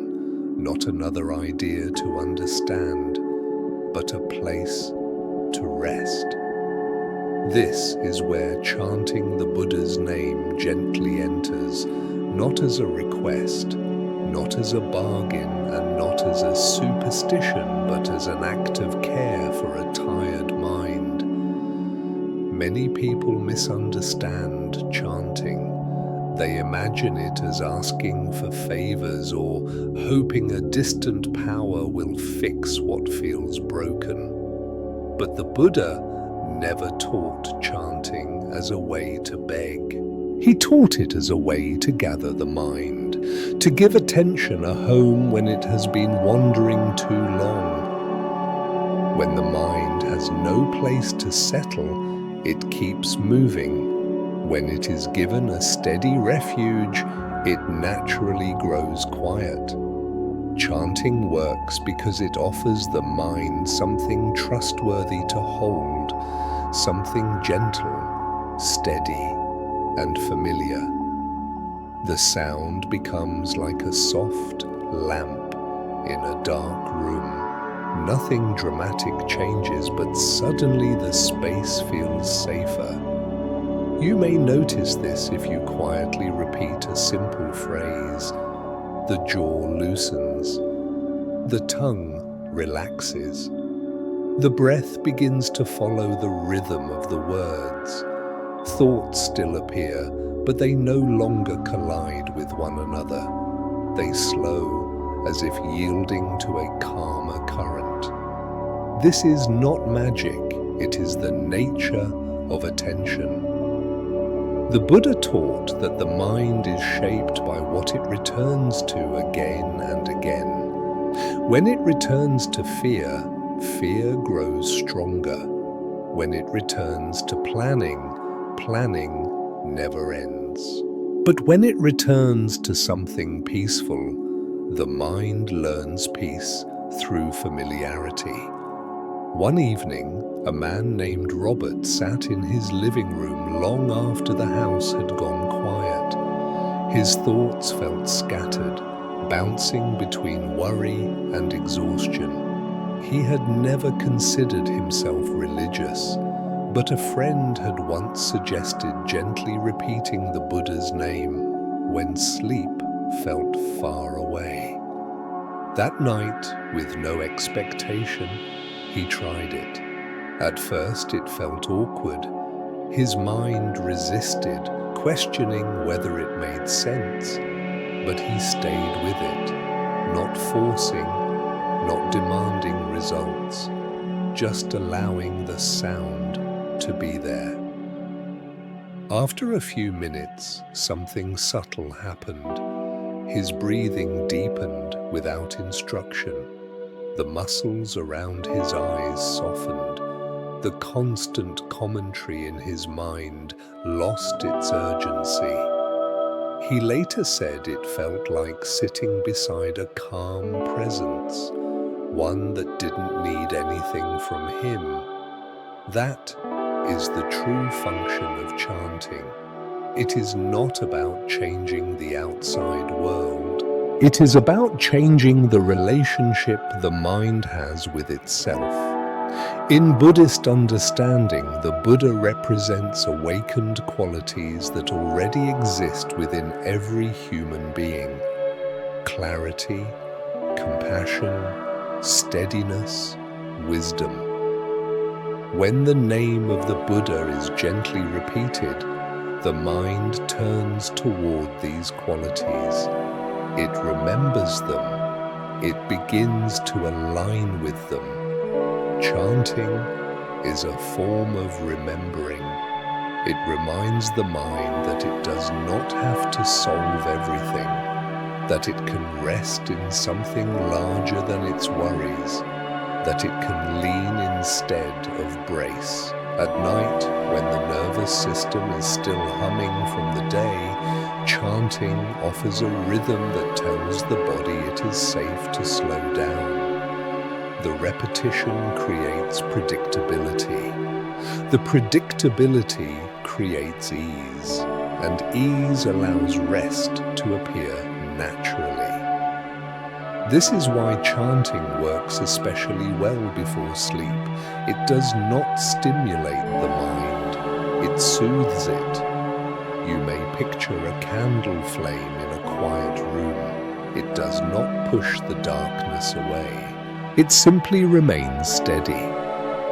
A: not another idea to understand, but a place to rest. This is where chanting the Buddha's name gently enters, not as a request, not as a bargain, and not as a superstition, but as an act of care for a tired mind. Many people misunderstand chanting. They imagine it as asking for favors or hoping a distant power will fix what feels broken. But the Buddha never taught chanting as a way to beg. He taught it as a way to gather the mind, to give attention a home when it has been wandering too long. When the mind has no place to settle, it keeps moving. When it is given a steady refuge, it naturally grows quiet. Chanting works because it offers the mind something trustworthy to hold, something gentle, steady, and familiar. The sound becomes like a soft lamp in a dark room. Nothing dramatic changes, but suddenly the space feels safer. You may notice this if you quietly repeat a simple phrase. The jaw loosens, the tongue relaxes. The breath begins to follow the rhythm of the words. Thoughts still appear, but they no longer collide with one another. They slow, as if yielding to a calmer current. This is not magic, it is the nature of attention. The Buddha taught that the mind is shaped by what it returns to again and again. When it returns to fear, fear grows stronger. When it returns to planning, planning never ends. But when it returns to something peaceful, the mind learns peace through familiarity. One evening, a man named Robert sat in his living room long after the house had gone quiet. His thoughts felt scattered, bouncing between worry and exhaustion. He had never considered himself religious, but a friend had once suggested gently repeating the Buddha's name when sleep felt far away. That night, with no expectation, he tried it. At first it felt awkward. His mind resisted, questioning whether it made sense. But he stayed with it, not forcing, not demanding results, just allowing the sound to be there. After a few minutes, something subtle happened. His breathing deepened without instruction. The muscles around his eyes softened. The constant commentary in his mind lost its urgency. He later said it felt like sitting beside a calm presence, one that didn't need anything from him. That is the true function of chanting. It is not about changing the outside world. It is about changing the relationship the mind has with itself. In Buddhist understanding, the Buddha represents awakened qualities that already exist within every human being. Clarity, compassion, steadiness, wisdom. When the name of the Buddha is gently repeated, the mind turns toward these qualities. It remembers them. It begins to align with them. Chanting is a form of remembering. It reminds the mind that it does not have to solve everything, that it can rest in something larger than its worries, that it can lean instead of brace. At night, when the nervous system is still humming from the day, chanting offers a rhythm that tells the body it is safe to slow down. The repetition creates predictability. The predictability creates ease, and ease allows rest to appear naturally. This is why chanting works especially well before sleep. It does not stimulate the mind, it soothes it. You may picture a candle flame in a quiet room. It does not push the darkness away. It simply remains steady.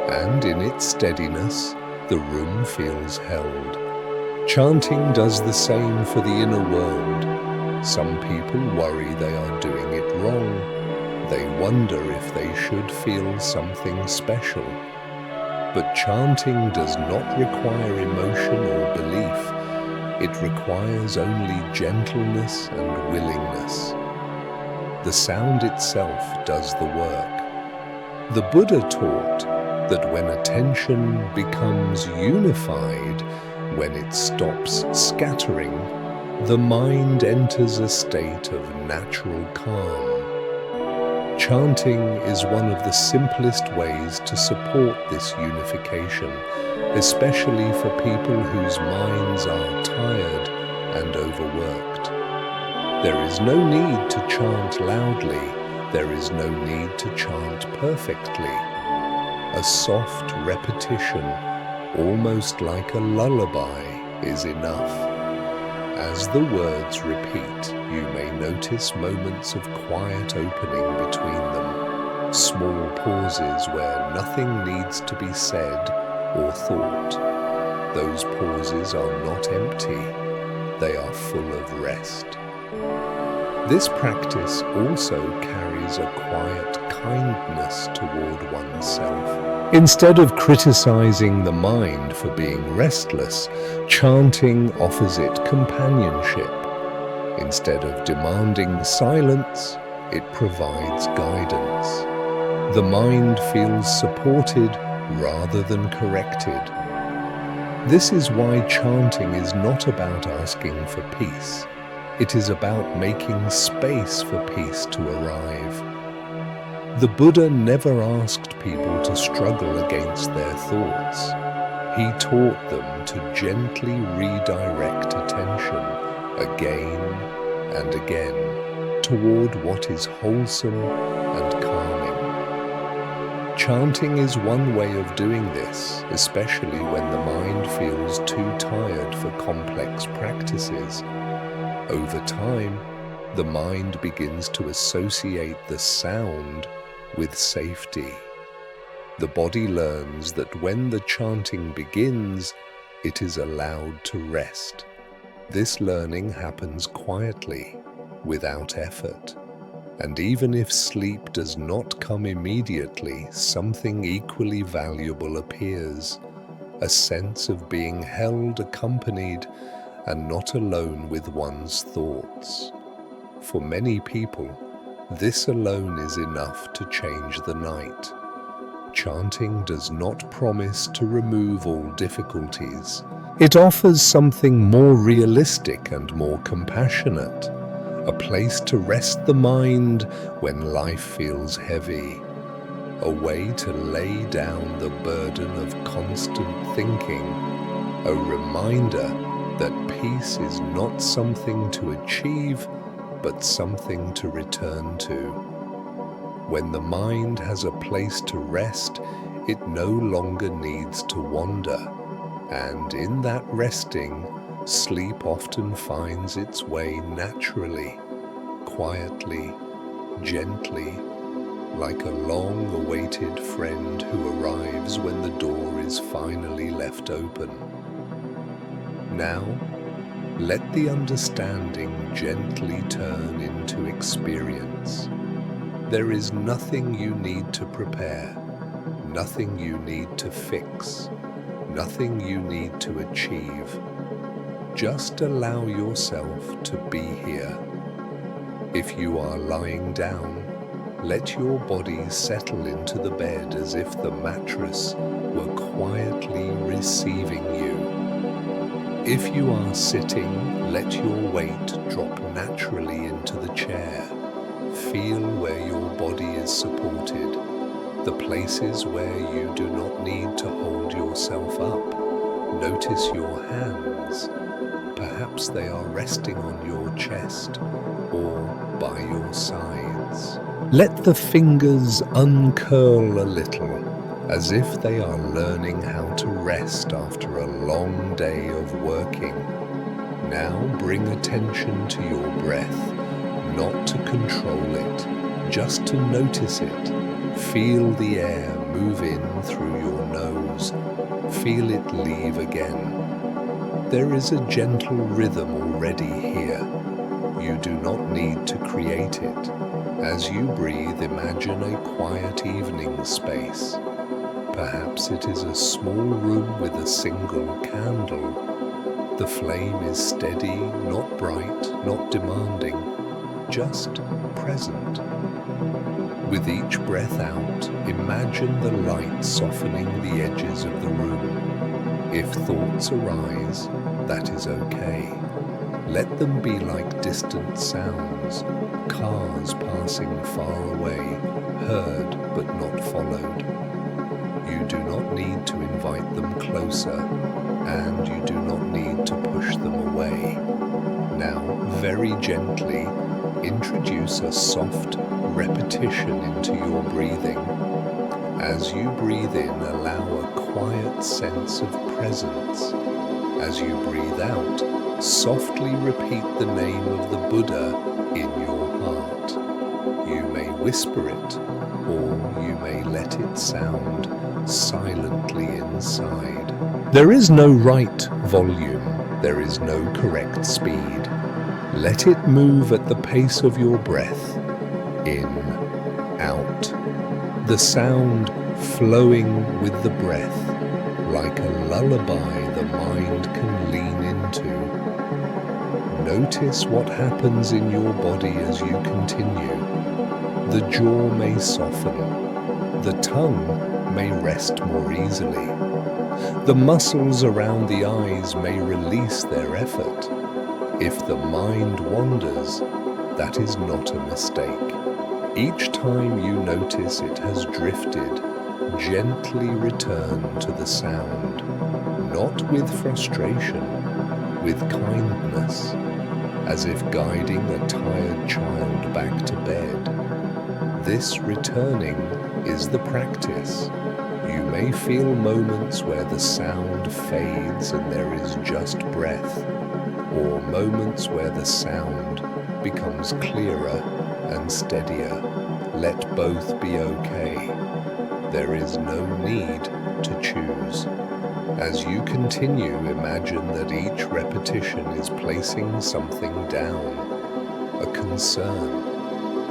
A: And in its steadiness, the room feels held. Chanting does the same for the inner world. Some people worry they are doing it wrong. They wonder if they should feel something special. But chanting does not require emotion or belief. It requires only gentleness and willingness. The sound itself does the work. The Buddha taught that when attention becomes unified, when it stops scattering, the mind enters a state of natural calm. Chanting is one of the simplest ways to support this unification, especially for people whose minds are tired and overworked. There is no need to chant loudly. There is no need to chant perfectly. A soft repetition, almost like a lullaby, is enough. As the words repeat, you may notice moments of quiet opening between them, small pauses where nothing needs to be said or thought. Those pauses are not empty, they are full of rest. This practice also carries a quiet kindness toward oneself. Instead of criticizing the mind for being restless, chanting offers it companionship. Instead of demanding silence, it provides guidance. The mind feels supported rather than corrected. This is why chanting is not about asking for peace. It is about making space for peace to arrive. The Buddha never asked people to struggle against their thoughts. He taught them to gently redirect attention again and again toward what is wholesome and calming. Chanting is one way of doing this, especially when the mind feels too tired for complex practices. Over time, the mind begins to associate the sound with safety. The body learns that when the chanting begins, it is allowed to rest. This learning happens quietly, without effort. And even if sleep does not come immediately, something equally valuable appears, a sense of being held, accompanied, and not alone with one's thoughts. For many people, this alone is enough to change the night. Chanting does not promise to remove all difficulties. It offers something more realistic and more compassionate, a place to rest the mind when life feels heavy, a way to lay down the burden of constant thinking, a reminder that peace is not something to achieve, but something to return to. When the mind has a place to rest, it no longer needs to wander, and in that resting, sleep often finds its way naturally, quietly, gently, like a long-awaited friend who arrives when the door is finally left open. Now, let the understanding gently turn into experience. There is nothing you need to prepare, nothing you need to fix, nothing you need to achieve. Just allow yourself to be here. If you are lying down, let your body settle into the bed as if the mattress were quietly receiving you. If you are sitting, let your weight drop naturally into the chair. Feel where your body is supported, the places where you do not need to hold yourself up. Notice your hands. Perhaps they are resting on your chest or by your sides. Let the fingers uncurl a little, as if they are learning how to rest after a long day of working. Now bring attention to your breath, not to control it, just to notice it. Feel the air move in through your nose. Feel it leave again. There is a gentle rhythm already here. You do not need to create it. As you breathe, imagine a quiet evening space. Perhaps it is a small room with a single candle. The flame is steady, not bright, not demanding, just present. With each breath out, imagine the light softening the edges of the room. If thoughts arise, that is okay. Let them be like distant sounds, cars passing far away, heard but not followed. You do not need to invite them closer, and you do not need to push them away. Now, very gently, introduce a soft repetition into your breathing. As you breathe in, allow a quiet sense of presence. As you breathe out, softly repeat the name of the Buddha in your heart. You may whisper it, or you may let it sound silently inside. There is no right volume, there is no correct speed. Let it move at the pace of your breath. In, out. The sound flowing with the breath, like a lullaby the mind can lean into. Notice what happens in your body as you continue. The jaw may soften. The tongue may rest more easily. The muscles around the eyes may release their effort. If the mind wanders, that is not a mistake. Each time you notice it has drifted, gently return to the sound, not with frustration, with kindness, as if guiding a tired child back to bed. This returning is the practice. You may feel moments where the sound fades and there is just breath, or moments where the sound becomes clearer and steadier. Let both be okay. There is no need to choose. As you continue, imagine that each repetition is placing something down, a concern,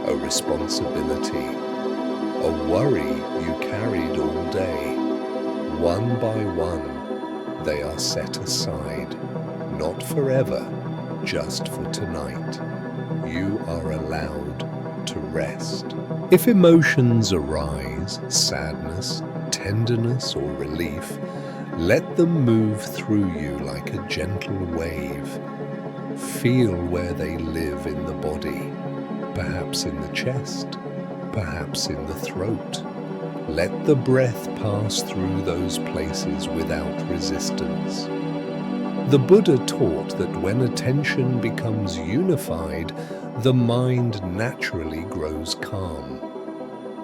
A: a responsibility, a worry you carried all day. One by one, they are set aside, not forever, just for tonight. You are allowed to rest. If emotions arise, sadness, tenderness, or relief, let them move through you like a gentle wave. Feel where they live in the body, perhaps in the chest, perhaps in the throat. Let the breath pass through those places without resistance. The Buddha taught that when attention becomes unified, the mind naturally grows calm.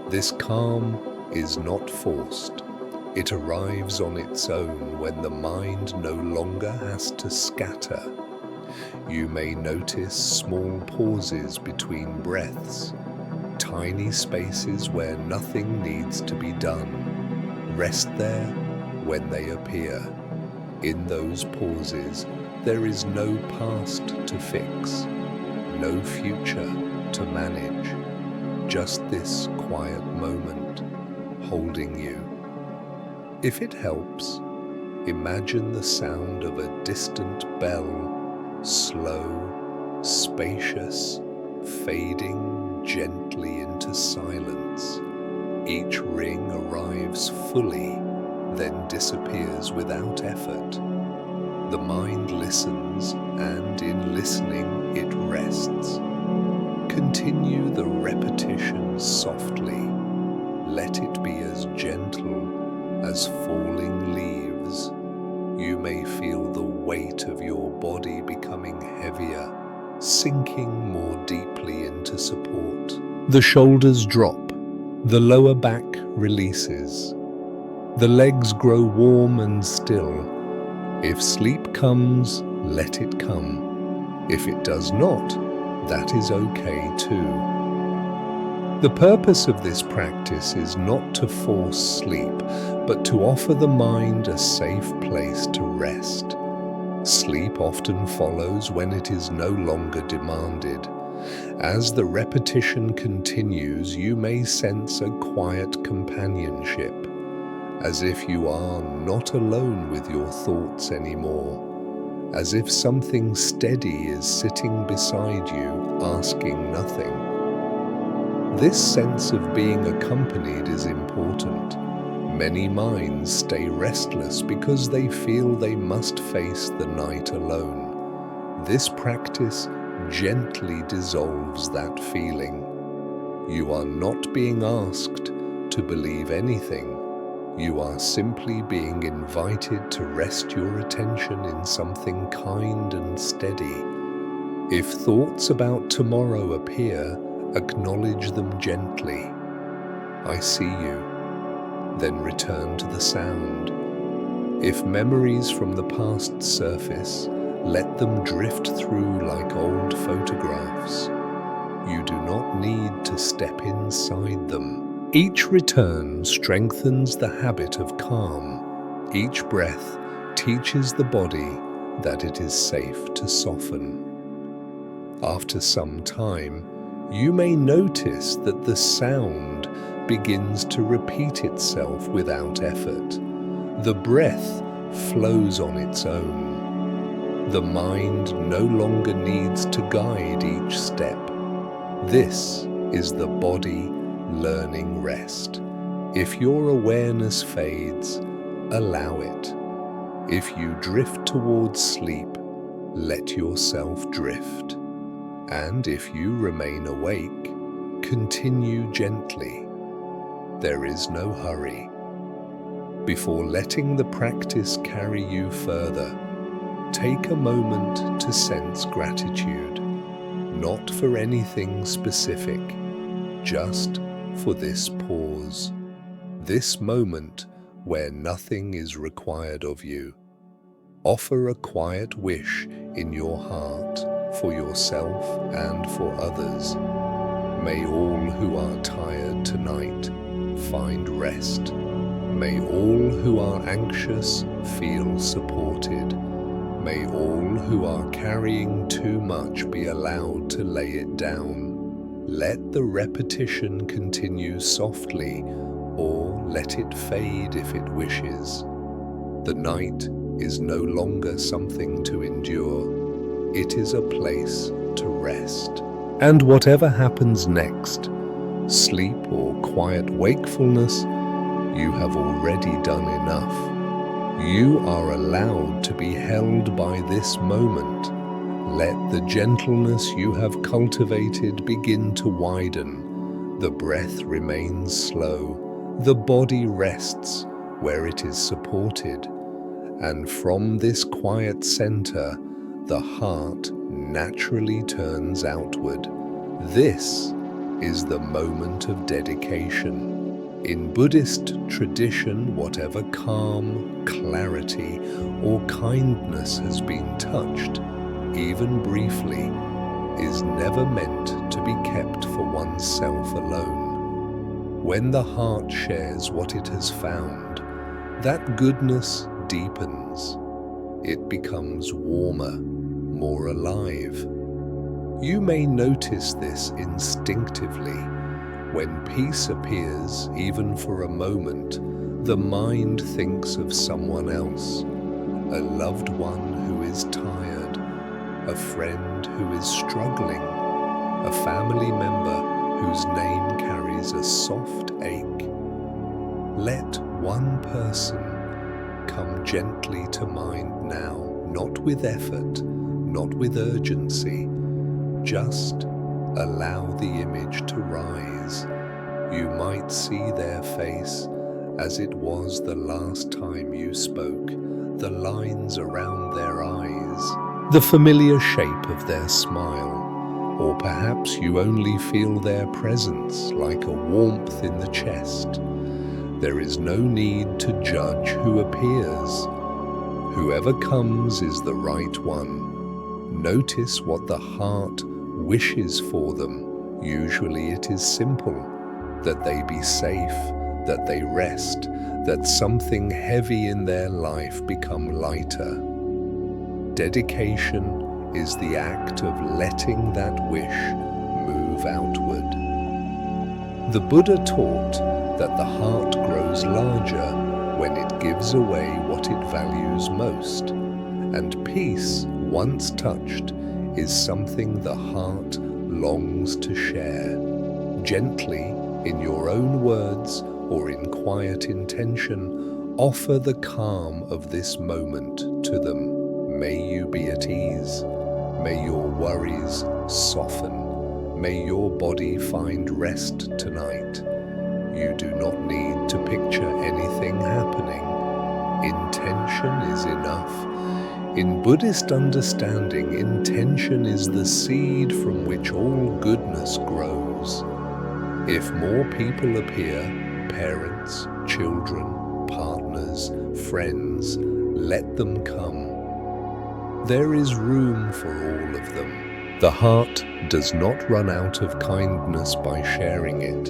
A: This calm is not forced. It arrives on its own when the mind no longer has to scatter. You may notice small pauses between breaths, tiny spaces where nothing needs to be done. Rest there when they appear. In those pauses, there is no past to fix, no future to manage, just this quiet moment holding you. If it helps, imagine the sound of a distant bell, slow, spacious, fading gently into silence. Each ring arrives fully, then disappears without effort. The mind listens, and in listening, it rests. Continue the repetition softly. Let it be as gentle as falling leaves. You may feel the weight of your body becoming heavier, sinking more deeply into support. The shoulders drop, the lower back releases. The legs grow warm and still. If sleep comes, let it come. If it does not, that is okay too. The purpose of this practice is not to force sleep, but to offer the mind a safe place to rest. Sleep often follows when it is no longer demanded. As the repetition continues, you may sense a quiet companionship, as if you are not alone with your thoughts anymore, as if something steady is sitting beside you, asking nothing. This sense of being accompanied is important. Many minds stay restless because they feel they must face the night alone. This practice gently dissolves that feeling. You are not being asked to believe anything. You are simply being invited to rest your attention in something kind and steady. If thoughts about tomorrow appear, acknowledge them gently. I see you. Then return to the sound. If memories from the past surface, let them drift through like old photographs. You do not need to step inside them. Each return strengthens the habit of calm. Each breath teaches the body that it is safe to soften. After some time, you may notice that the sound begins to repeat itself without effort. The breath flows on its own. The mind no longer needs to guide each step. This is the body learning rest. If your awareness fades, allow it. If you drift towards sleep, let yourself drift. And if you remain awake, continue gently. There is no hurry. Before letting the practice carry you further, take a moment to sense gratitude, not for anything specific, just for this pause, this moment where nothing is required of you. Offer a quiet wish in your heart for yourself and for others. May all who are tired tonight find rest. May all who are anxious feel supported. May all who are carrying too much be allowed to lay it down. Let the repetition continue softly, or let it fade if it wishes. The night is no longer something to endure. It is a place to rest. And whatever happens next, sleep or quiet wakefulness, you have already done enough. You are allowed to be held by this moment. Let the gentleness you have cultivated begin to widen. The breath remains slow. The body rests where it is supported. And from this quiet center, the heart naturally turns outward. This is the moment of dedication. In Buddhist tradition, whatever calm, clarity, or kindness has been touched, even briefly, is never meant to be kept for oneself alone. When the heart shares what it has found, that goodness deepens. It becomes warmer, more alive. You may notice this instinctively. When peace appears, even for a moment, the mind thinks of someone else, a loved one who is tired, a friend who is struggling, a family member whose name carries a soft ache. Let one person come gently to mind now, not with effort, not with urgency. Just allow the image to rise. You might see their face as it was the last time you spoke, the lines around their eyes, the familiar shape of their smile. Or perhaps you only feel their presence like a warmth in the chest. There is no need to judge who appears. Whoever comes is the right one. Notice what the heart wishes for them. Usually it is simple, that they be safe, that they rest, that something heavy in their life become lighter. Dedication is the act of letting that wish move outward. The Buddha taught that the heart grows larger when it gives away what it values most, and peace, once touched, is something the heart longs to share. Gently, in your own words or in quiet intention, offer the calm of this moment to them. May you be at ease. May your worries soften. May your body find rest tonight. You do not need to picture anything happening. Intention is enough. In Buddhist understanding, intention is the seed from which all goodness grows. If more people appear, parents, children, partners, friends, let them come. There is room for all of them. The heart does not run out of kindness by sharing it.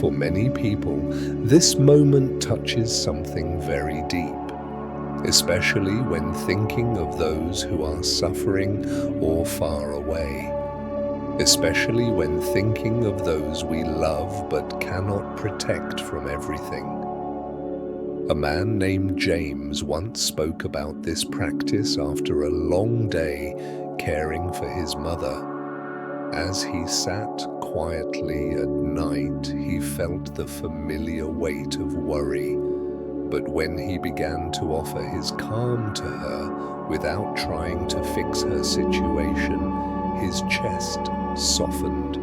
A: For many people, this moment touches something very deep, especially when thinking of those who are suffering or far away, especially when thinking of those we love but cannot protect from everything. A man named James once spoke about this practice after a long day caring for his mother. As he sat quietly at night, he felt the familiar weight of worry. But when he began to offer his calm to her without trying to fix her situation, his chest softened.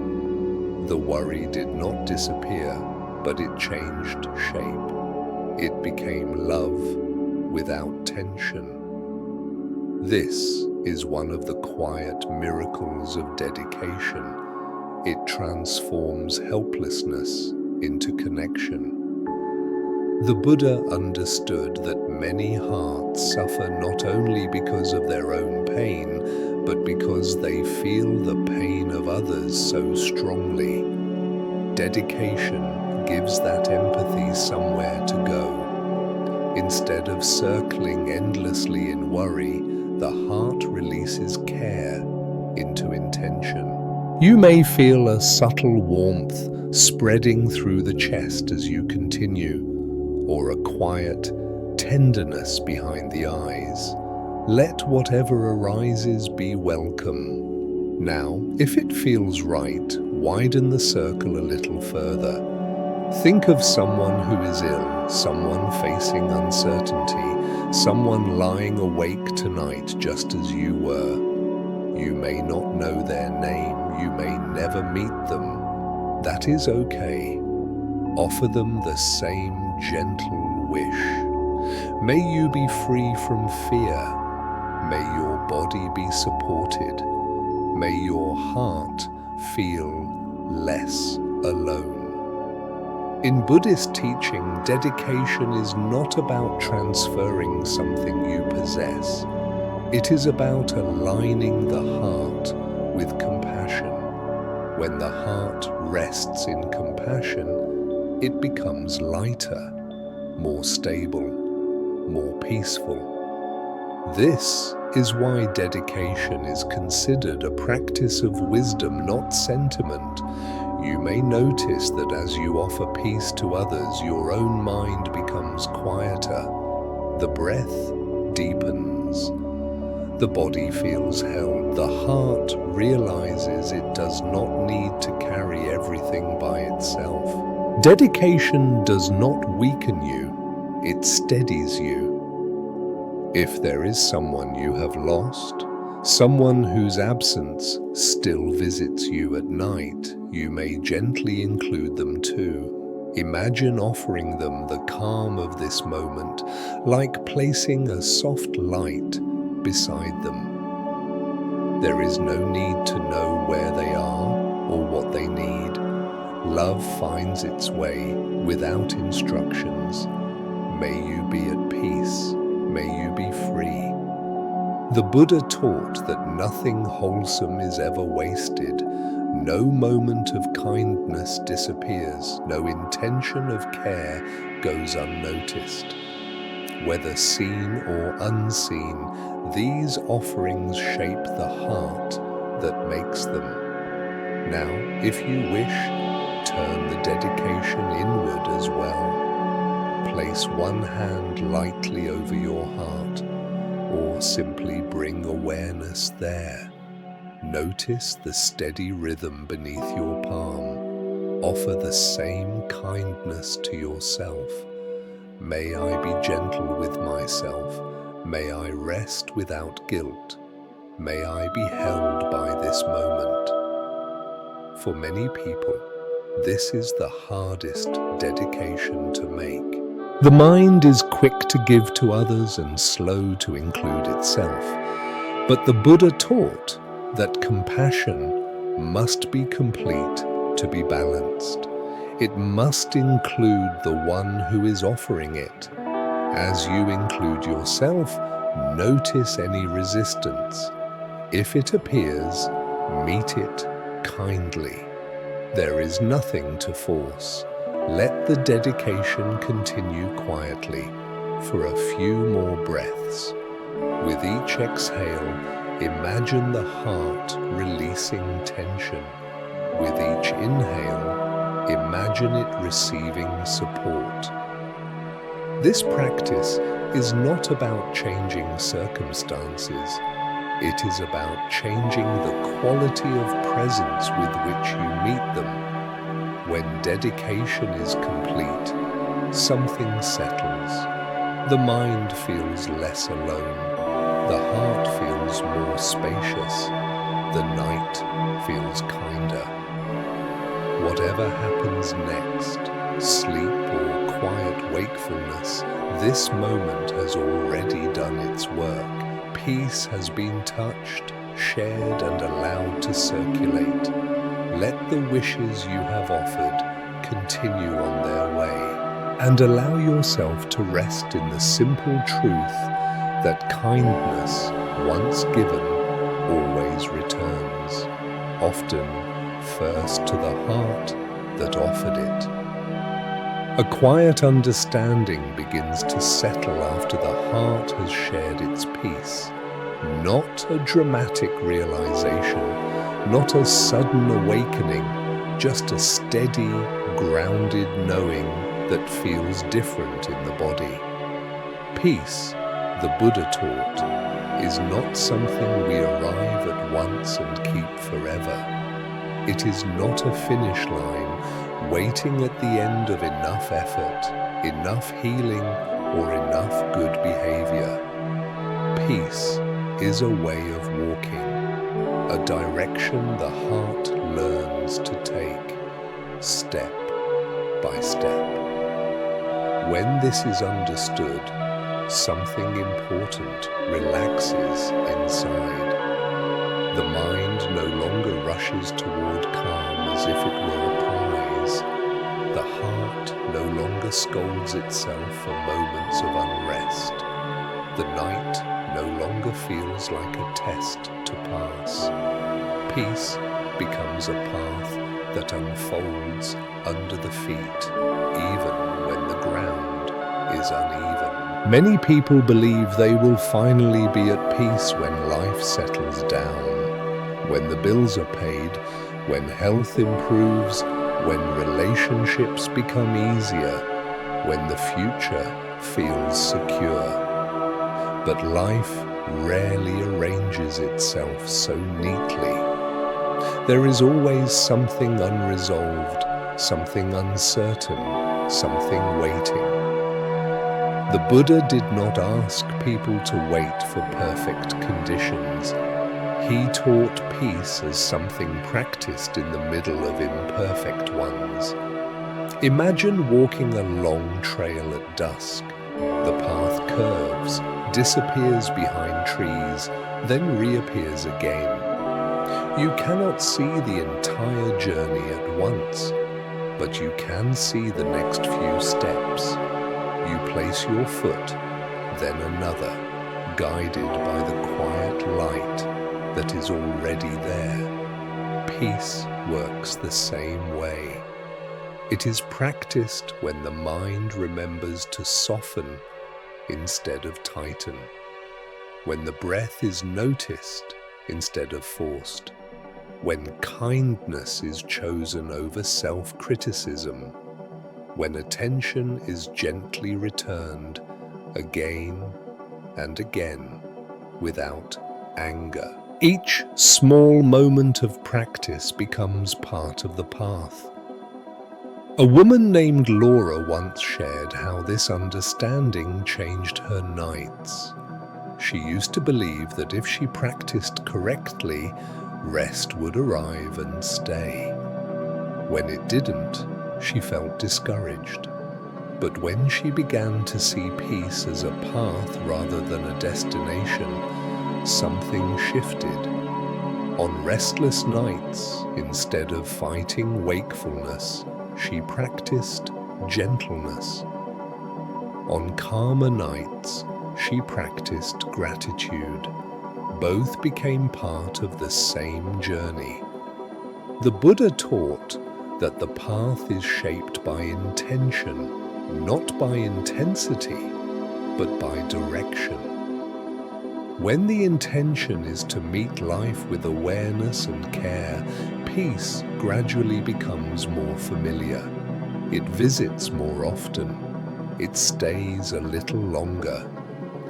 A: The worry did not disappear, but it changed shape. It became love without tension. This is one of the quiet miracles of dedication. It transforms helplessness into connection. The Buddha understood that many hearts suffer not only because of their own pain, but because they feel the pain of others so strongly. Dedication gives that empathy somewhere to go. Instead of circling endlessly in worry, the heart releases care into intention. You may feel a subtle warmth spreading through the chest as you continue, or a quiet tenderness behind the eyes. Let whatever arises be welcome. Now, if it feels right, widen the circle a little further. Think of someone who is ill, someone facing uncertainty, someone lying awake tonight just as you were. You may not know their name, you may never meet them. That is okay. Offer them the same gentle wish. May you be free from fear. May your body be supported. May your heart feel less alone. In Buddhist teaching, dedication is not about transferring something you possess. It is about aligning the heart with compassion. When the heart rests in compassion, it becomes lighter, more stable, more peaceful. This is why dedication is considered a practice of wisdom, not sentiment. You may notice that as you offer peace to others, your own mind becomes quieter. The breath deepens. The body feels held. The heart realizes it does not need to carry everything by itself. Dedication does not weaken you, it steadies you. If there is someone you have lost, someone whose absence still visits you at night, you may gently include them too. Imagine offering them the calm of this moment, like placing a soft light beside them. There is no need to know where they are or what they need. Love finds its way without instructions. May you be at peace. May you be free. The Buddha taught that nothing wholesome is ever wasted. No moment of kindness disappears. No intention of care goes unnoticed. Whether seen or unseen, these offerings shape the heart that makes them. Now, if you wish, turn the dedication inward as well. Place one hand lightly over your heart, or simply bring awareness there. Notice the steady rhythm beneath your palm. Offer the same kindness to yourself. May I be gentle with myself. May I rest without guilt. May I be held by this moment. For many people, this is the hardest dedication to make. The mind is quick to give to others and slow to include itself. But the Buddha taught that compassion must be complete to be balanced. It must include the one who is offering it. As you include yourself, notice any resistance. If it appears, meet it kindly. There is nothing to force. Let the dedication continue quietly for a few more breaths. With each exhale, imagine the heart releasing tension. With each inhale, imagine it receiving support. This practice is not about changing circumstances. It is about changing the quality of presence with which you meet them. When dedication is complete, something settles. The mind feels less alone. The heart feels more spacious. The night feels kinder. Whatever happens next, sleep or quiet wakefulness, this moment has already done its work. Peace has been touched, shared, and allowed to circulate. Let the wishes you have offered continue on their way, and allow yourself to rest in the simple truth that kindness, once given, always returns, often first to the heart that offered it. A quiet understanding begins to settle after the heart has shared its peace. Not a dramatic realization, not a sudden awakening, just a steady, grounded knowing that feels different in the body. Peace, the Buddha taught, is not something we arrive at once and keep forever. It is not a finish line waiting at the end of enough effort, enough healing, or enough good behavior. Peace is a way of walking, a direction the heart learns to take, step by step. When this is understood, something important relaxes inside. The mind no longer rushes toward calm as if it were a prize. The heart no longer scolds itself for moments of unrest. The night no longer feels like a test to pass. Peace becomes a path that unfolds under the feet, even when the ground is uneven. Many people believe they will finally be at peace when life settles down, when the bills are paid, when health improves, when relationships become easier, when the future feels secure. But life rarely arranges itself so neatly. There is always something unresolved, something uncertain, something waiting. The Buddha did not ask people to wait for perfect conditions. He taught peace as something practiced in the middle of imperfect ones. Imagine walking a long trail at dusk. The path curves, disappears behind trees, then reappears again. You cannot see the entire journey at once, but you can see the next few steps. You place your foot, then another, guided by the quiet light that is already there. Peace works the same way. It is practiced when the mind remembers to soften instead of tighten, when the breath is noticed instead of forced, when kindness is chosen over self-criticism, when attention is gently returned again and again without anger. Each small moment of practice becomes part of the path. A woman named Laura once shared how this understanding changed her nights. She used to believe that if she practiced correctly, rest would arrive and stay. When it didn't, she felt discouraged. But when she began to see peace as a path rather than a destination, something shifted. On restless nights, instead of fighting wakefulness, she practiced gentleness. On calmer nights, she practiced gratitude. Both became part of the same journey. The Buddha taught that the path is shaped by intention, not by intensity, but by direction. When the intention is to meet life with awareness and care, peace gradually becomes more familiar. It visits more often. It stays a little longer.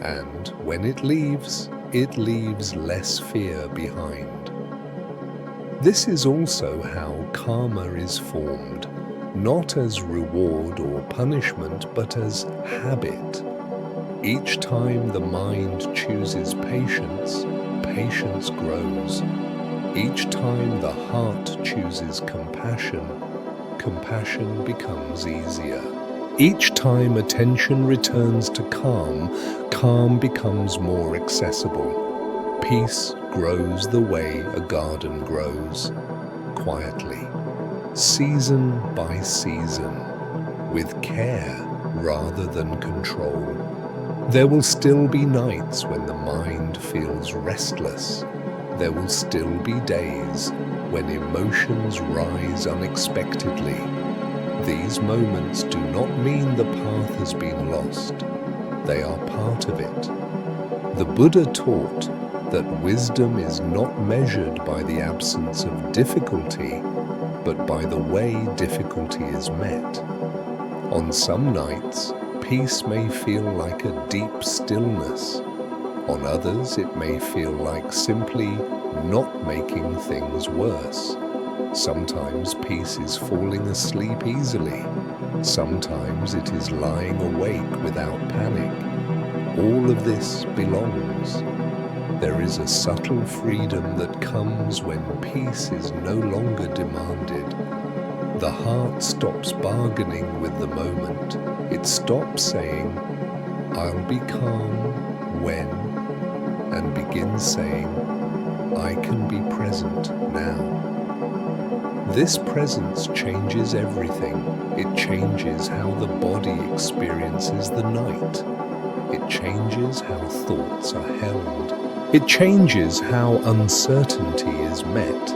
A: And when it leaves less fear behind. This is also how karma is formed, not as reward or punishment, but as habit. Each time the mind chooses patience, patience grows. Each time the heart chooses compassion, compassion becomes easier. Each time attention returns to calm, calm becomes more accessible. Peace grows the way a garden grows, quietly, season by season, with care rather than control. There will still be nights when the mind feels restless. There will still be days when emotions rise unexpectedly. These moments do not mean the path has been lost. They are part of it. The Buddha taught that wisdom is not measured by the absence of difficulty, but by the way difficulty is met. On some nights, peace may feel like a deep stillness. On others, it may feel like simply not making things worse. Sometimes peace is falling asleep easily. Sometimes it is lying awake without panic. All of this belongs. There is a subtle freedom that comes when peace is no longer demanded. The heart stops bargaining with the moment. It stops saying, "I'll be calm when," and begins saying, "I can be present now." This presence changes everything. It changes how the body experiences the night. It changes how thoughts are held. It changes how uncertainty is met.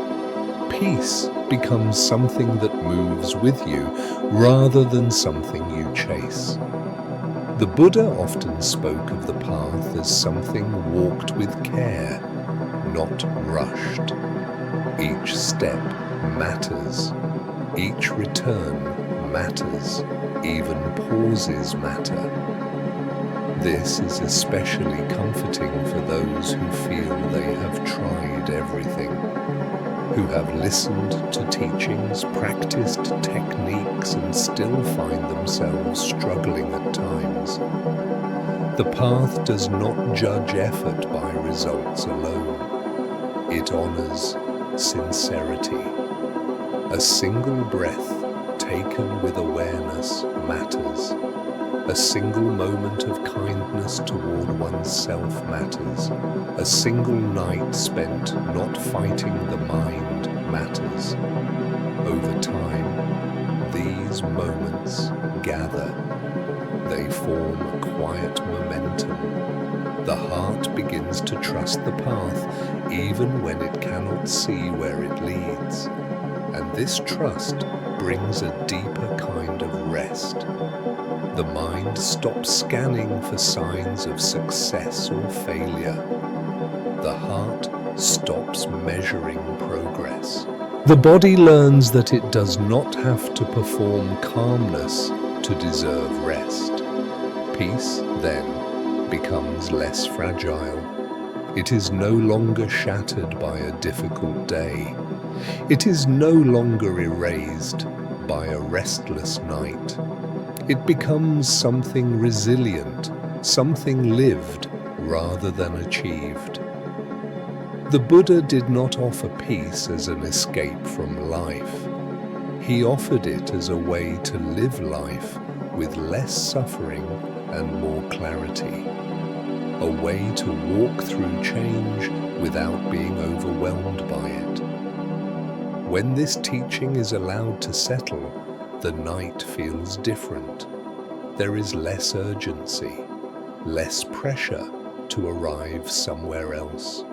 A: Peace becomes something that moves with you rather than something you chase. The Buddha often spoke of the path as something walked with care, not rushed. Each step matters. Each return matters. Even pauses matter. This is especially comforting for those who feel they have tried everything, who have listened to teachings, practiced techniques, and still find themselves struggling at times. The path does not judge effort by results alone. It honors sincerity. A single breath taken with awareness matters. A single moment of kindness toward oneself matters. A single night spent not fighting the mind matters. Over time, these moments gather. They form a quiet momentum. The heart begins to trust the path even when it cannot see where it leads. And this trust brings a deeper kind of rest. The mind stops scanning for signs of success or failure. The heart stops measuring progress. The body learns that it does not have to perform calmness to deserve rest. Peace, then, becomes less fragile. It is no longer shattered by a difficult day. It is no longer erased by a restless night. It becomes something resilient, something lived rather than achieved. The Buddha did not offer peace as an escape from life. He offered it as a way to live life with less suffering and more clarity. A way to walk through change without being overwhelmed by it. When this teaching is allowed to settle, the night feels different. There is less urgency, less pressure to arrive somewhere else.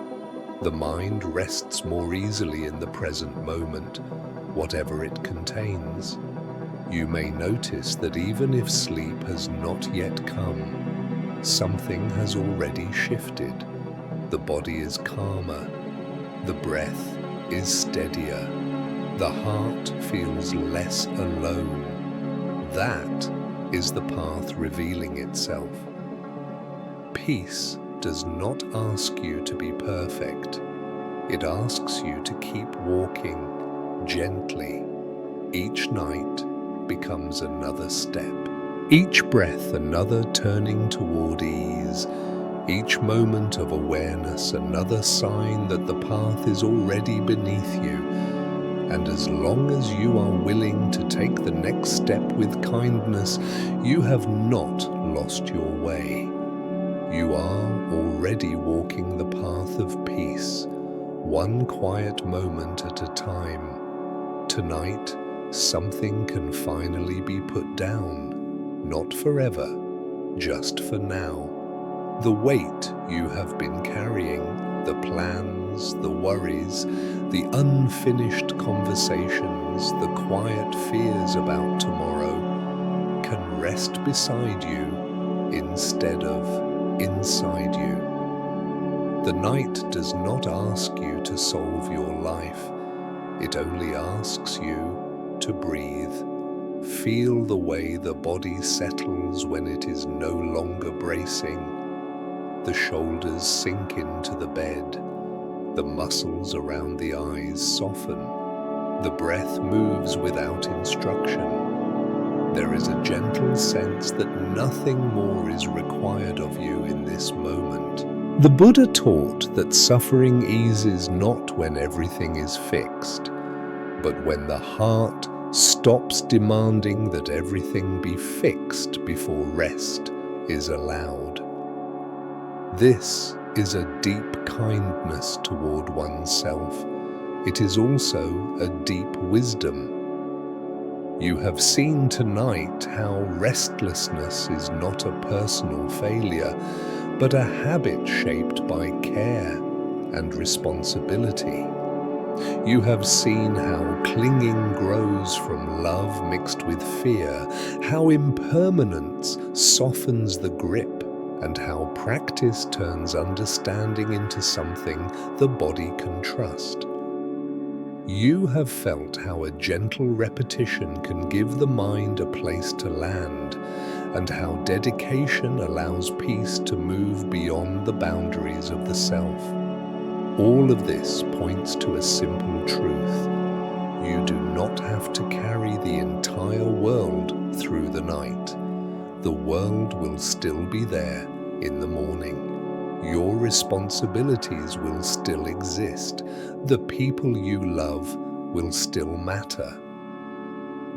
A: The mind rests more easily in the present moment, whatever it contains. You may notice that even if sleep has not yet come, something has already shifted. The body is calmer, the breath is steadier, the heart feels less alone. That is the path revealing itself. Peace does not ask you to be perfect. It asks you to keep walking gently. Each night becomes another step. Each breath another turning toward ease. Each moment of awareness another sign that the path is already beneath you. And as long as you are willing to take the next step with kindness, you have not lost your way. You are already walking the path of peace, one quiet moment at a time. Tonight, something can finally be put down, not forever, just for now. The weight you have been carrying, the plans, the worries, the unfinished conversations, the quiet fears about tomorrow, can rest beside you instead of inside you. The night does not ask you to solve your life. It only asks you to breathe. Feel the way the body settles when it is no longer bracing. The shoulders sink into the bed. The muscles around the eyes soften. The breath moves without instruction. There is a gentle sense that nothing more is required of you in this moment. The Buddha taught that suffering eases not when everything is fixed, but when the heart stops demanding that everything be fixed before rest is allowed. This is a deep kindness toward oneself. It is also a deep wisdom. You have seen tonight how restlessness is not a personal failure, but a habit shaped by care and responsibility. You have seen how clinging grows from love mixed with fear, how impermanence softens the grip, and how practice turns understanding into something the body can trust. You have felt how a gentle repetition can give the mind a place to land, and how dedication allows peace to move beyond the boundaries of the self. All of this points to a simple truth. You do not have to carry the entire world through the night. The world will still be there in the morning. Your responsibilities will still exist. The people you love will still matter.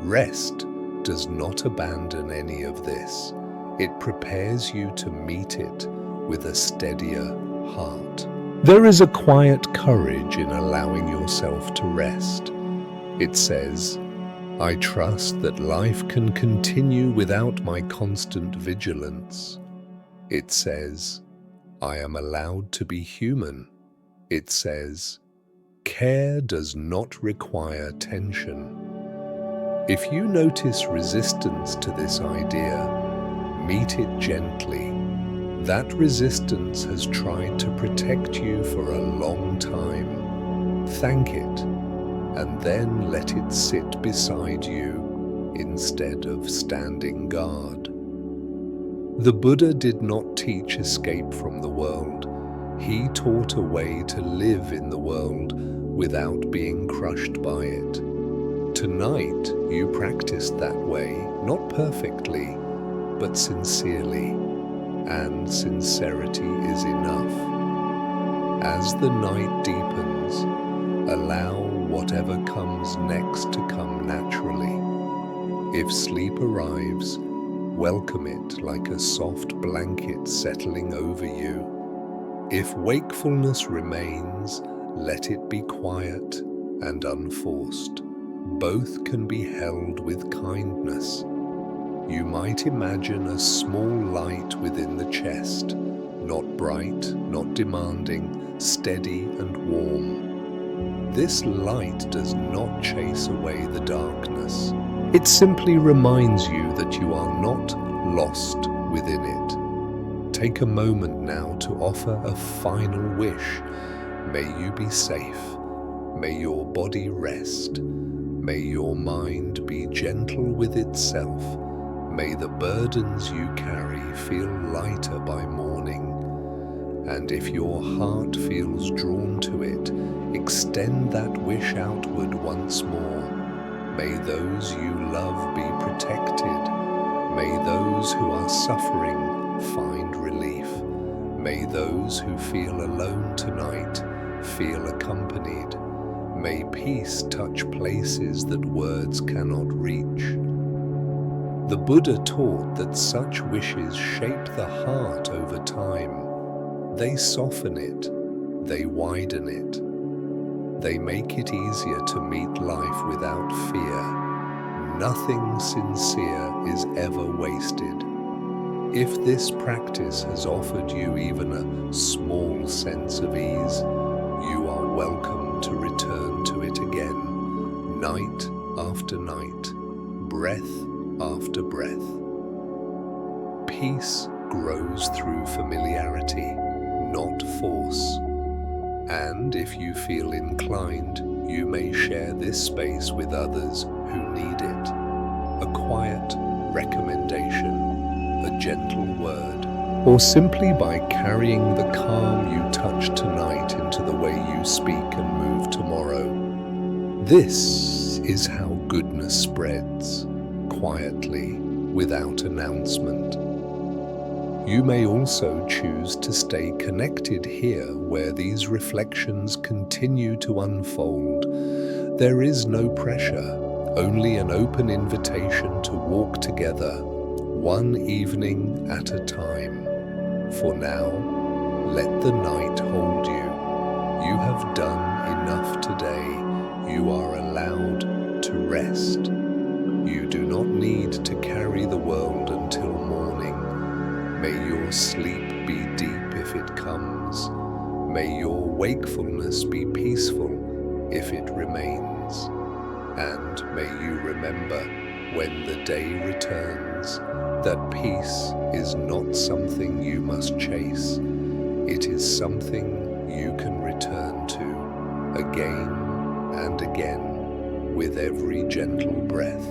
A: Rest does not abandon any of this. It prepares you to meet it with a steadier heart. There is a quiet courage in allowing yourself to rest. It says, I trust that life can continue without my constant vigilance. It says, I am allowed to be human. It says, care does not require tension. If you notice resistance to this idea, meet it gently. That resistance has tried to protect you for a long time. Thank it, and then let it sit beside you instead of standing guard. The Buddha did not teach escape from the world. He taught a way to live in the world without being crushed by it. Tonight, you practiced that way, not perfectly, but sincerely, and sincerity is enough. As the night deepens, allow whatever comes next to come naturally. If sleep arrives, welcome it like a soft blanket settling over you. If wakefulness remains, let it be quiet and unforced. Both can be held with kindness. You might imagine a small light within the chest, not bright, not demanding, steady and warm. This light does not chase away the darkness. It simply reminds you that you are not lost within it. Take a moment now to offer a final wish. May you be safe. May your body rest. May your mind be gentle with itself. May the burdens you carry feel lighter by morning. And if your heart feels drawn to it, extend that wish outward once more. May those you love be protected. May those who are suffering find relief. May those who feel alone tonight feel accompanied. May peace touch places that words cannot reach. The Buddha taught that such wishes shape the heart over time. They soften it, they widen it. They make it easier to meet life without fear. Nothing sincere is ever wasted. If this practice has offered you even a small sense of ease, you are welcome to return to it again, night after night, breath after breath. Peace grows through familiarity, not force. And if you feel inclined, you may share this space with others who need it. A quiet recommendation, a gentle word, or simply by carrying the calm you touch tonight into the way you speak and move tomorrow. This is how goodness spreads, quietly, without announcement. You may also choose to stay connected here where these reflections continue to unfold. There is no pressure, only an open invitation to walk together, one evening at a time. For now, let the night hold you. You have done enough today. You are allowed to rest. You do not need to carry the world until morning. May your sleep be deep if it comes. May your wakefulness be peaceful if it remains. And may you remember, when the day returns, that peace is not something you must chase. It is something you can return to again and again with every gentle breath.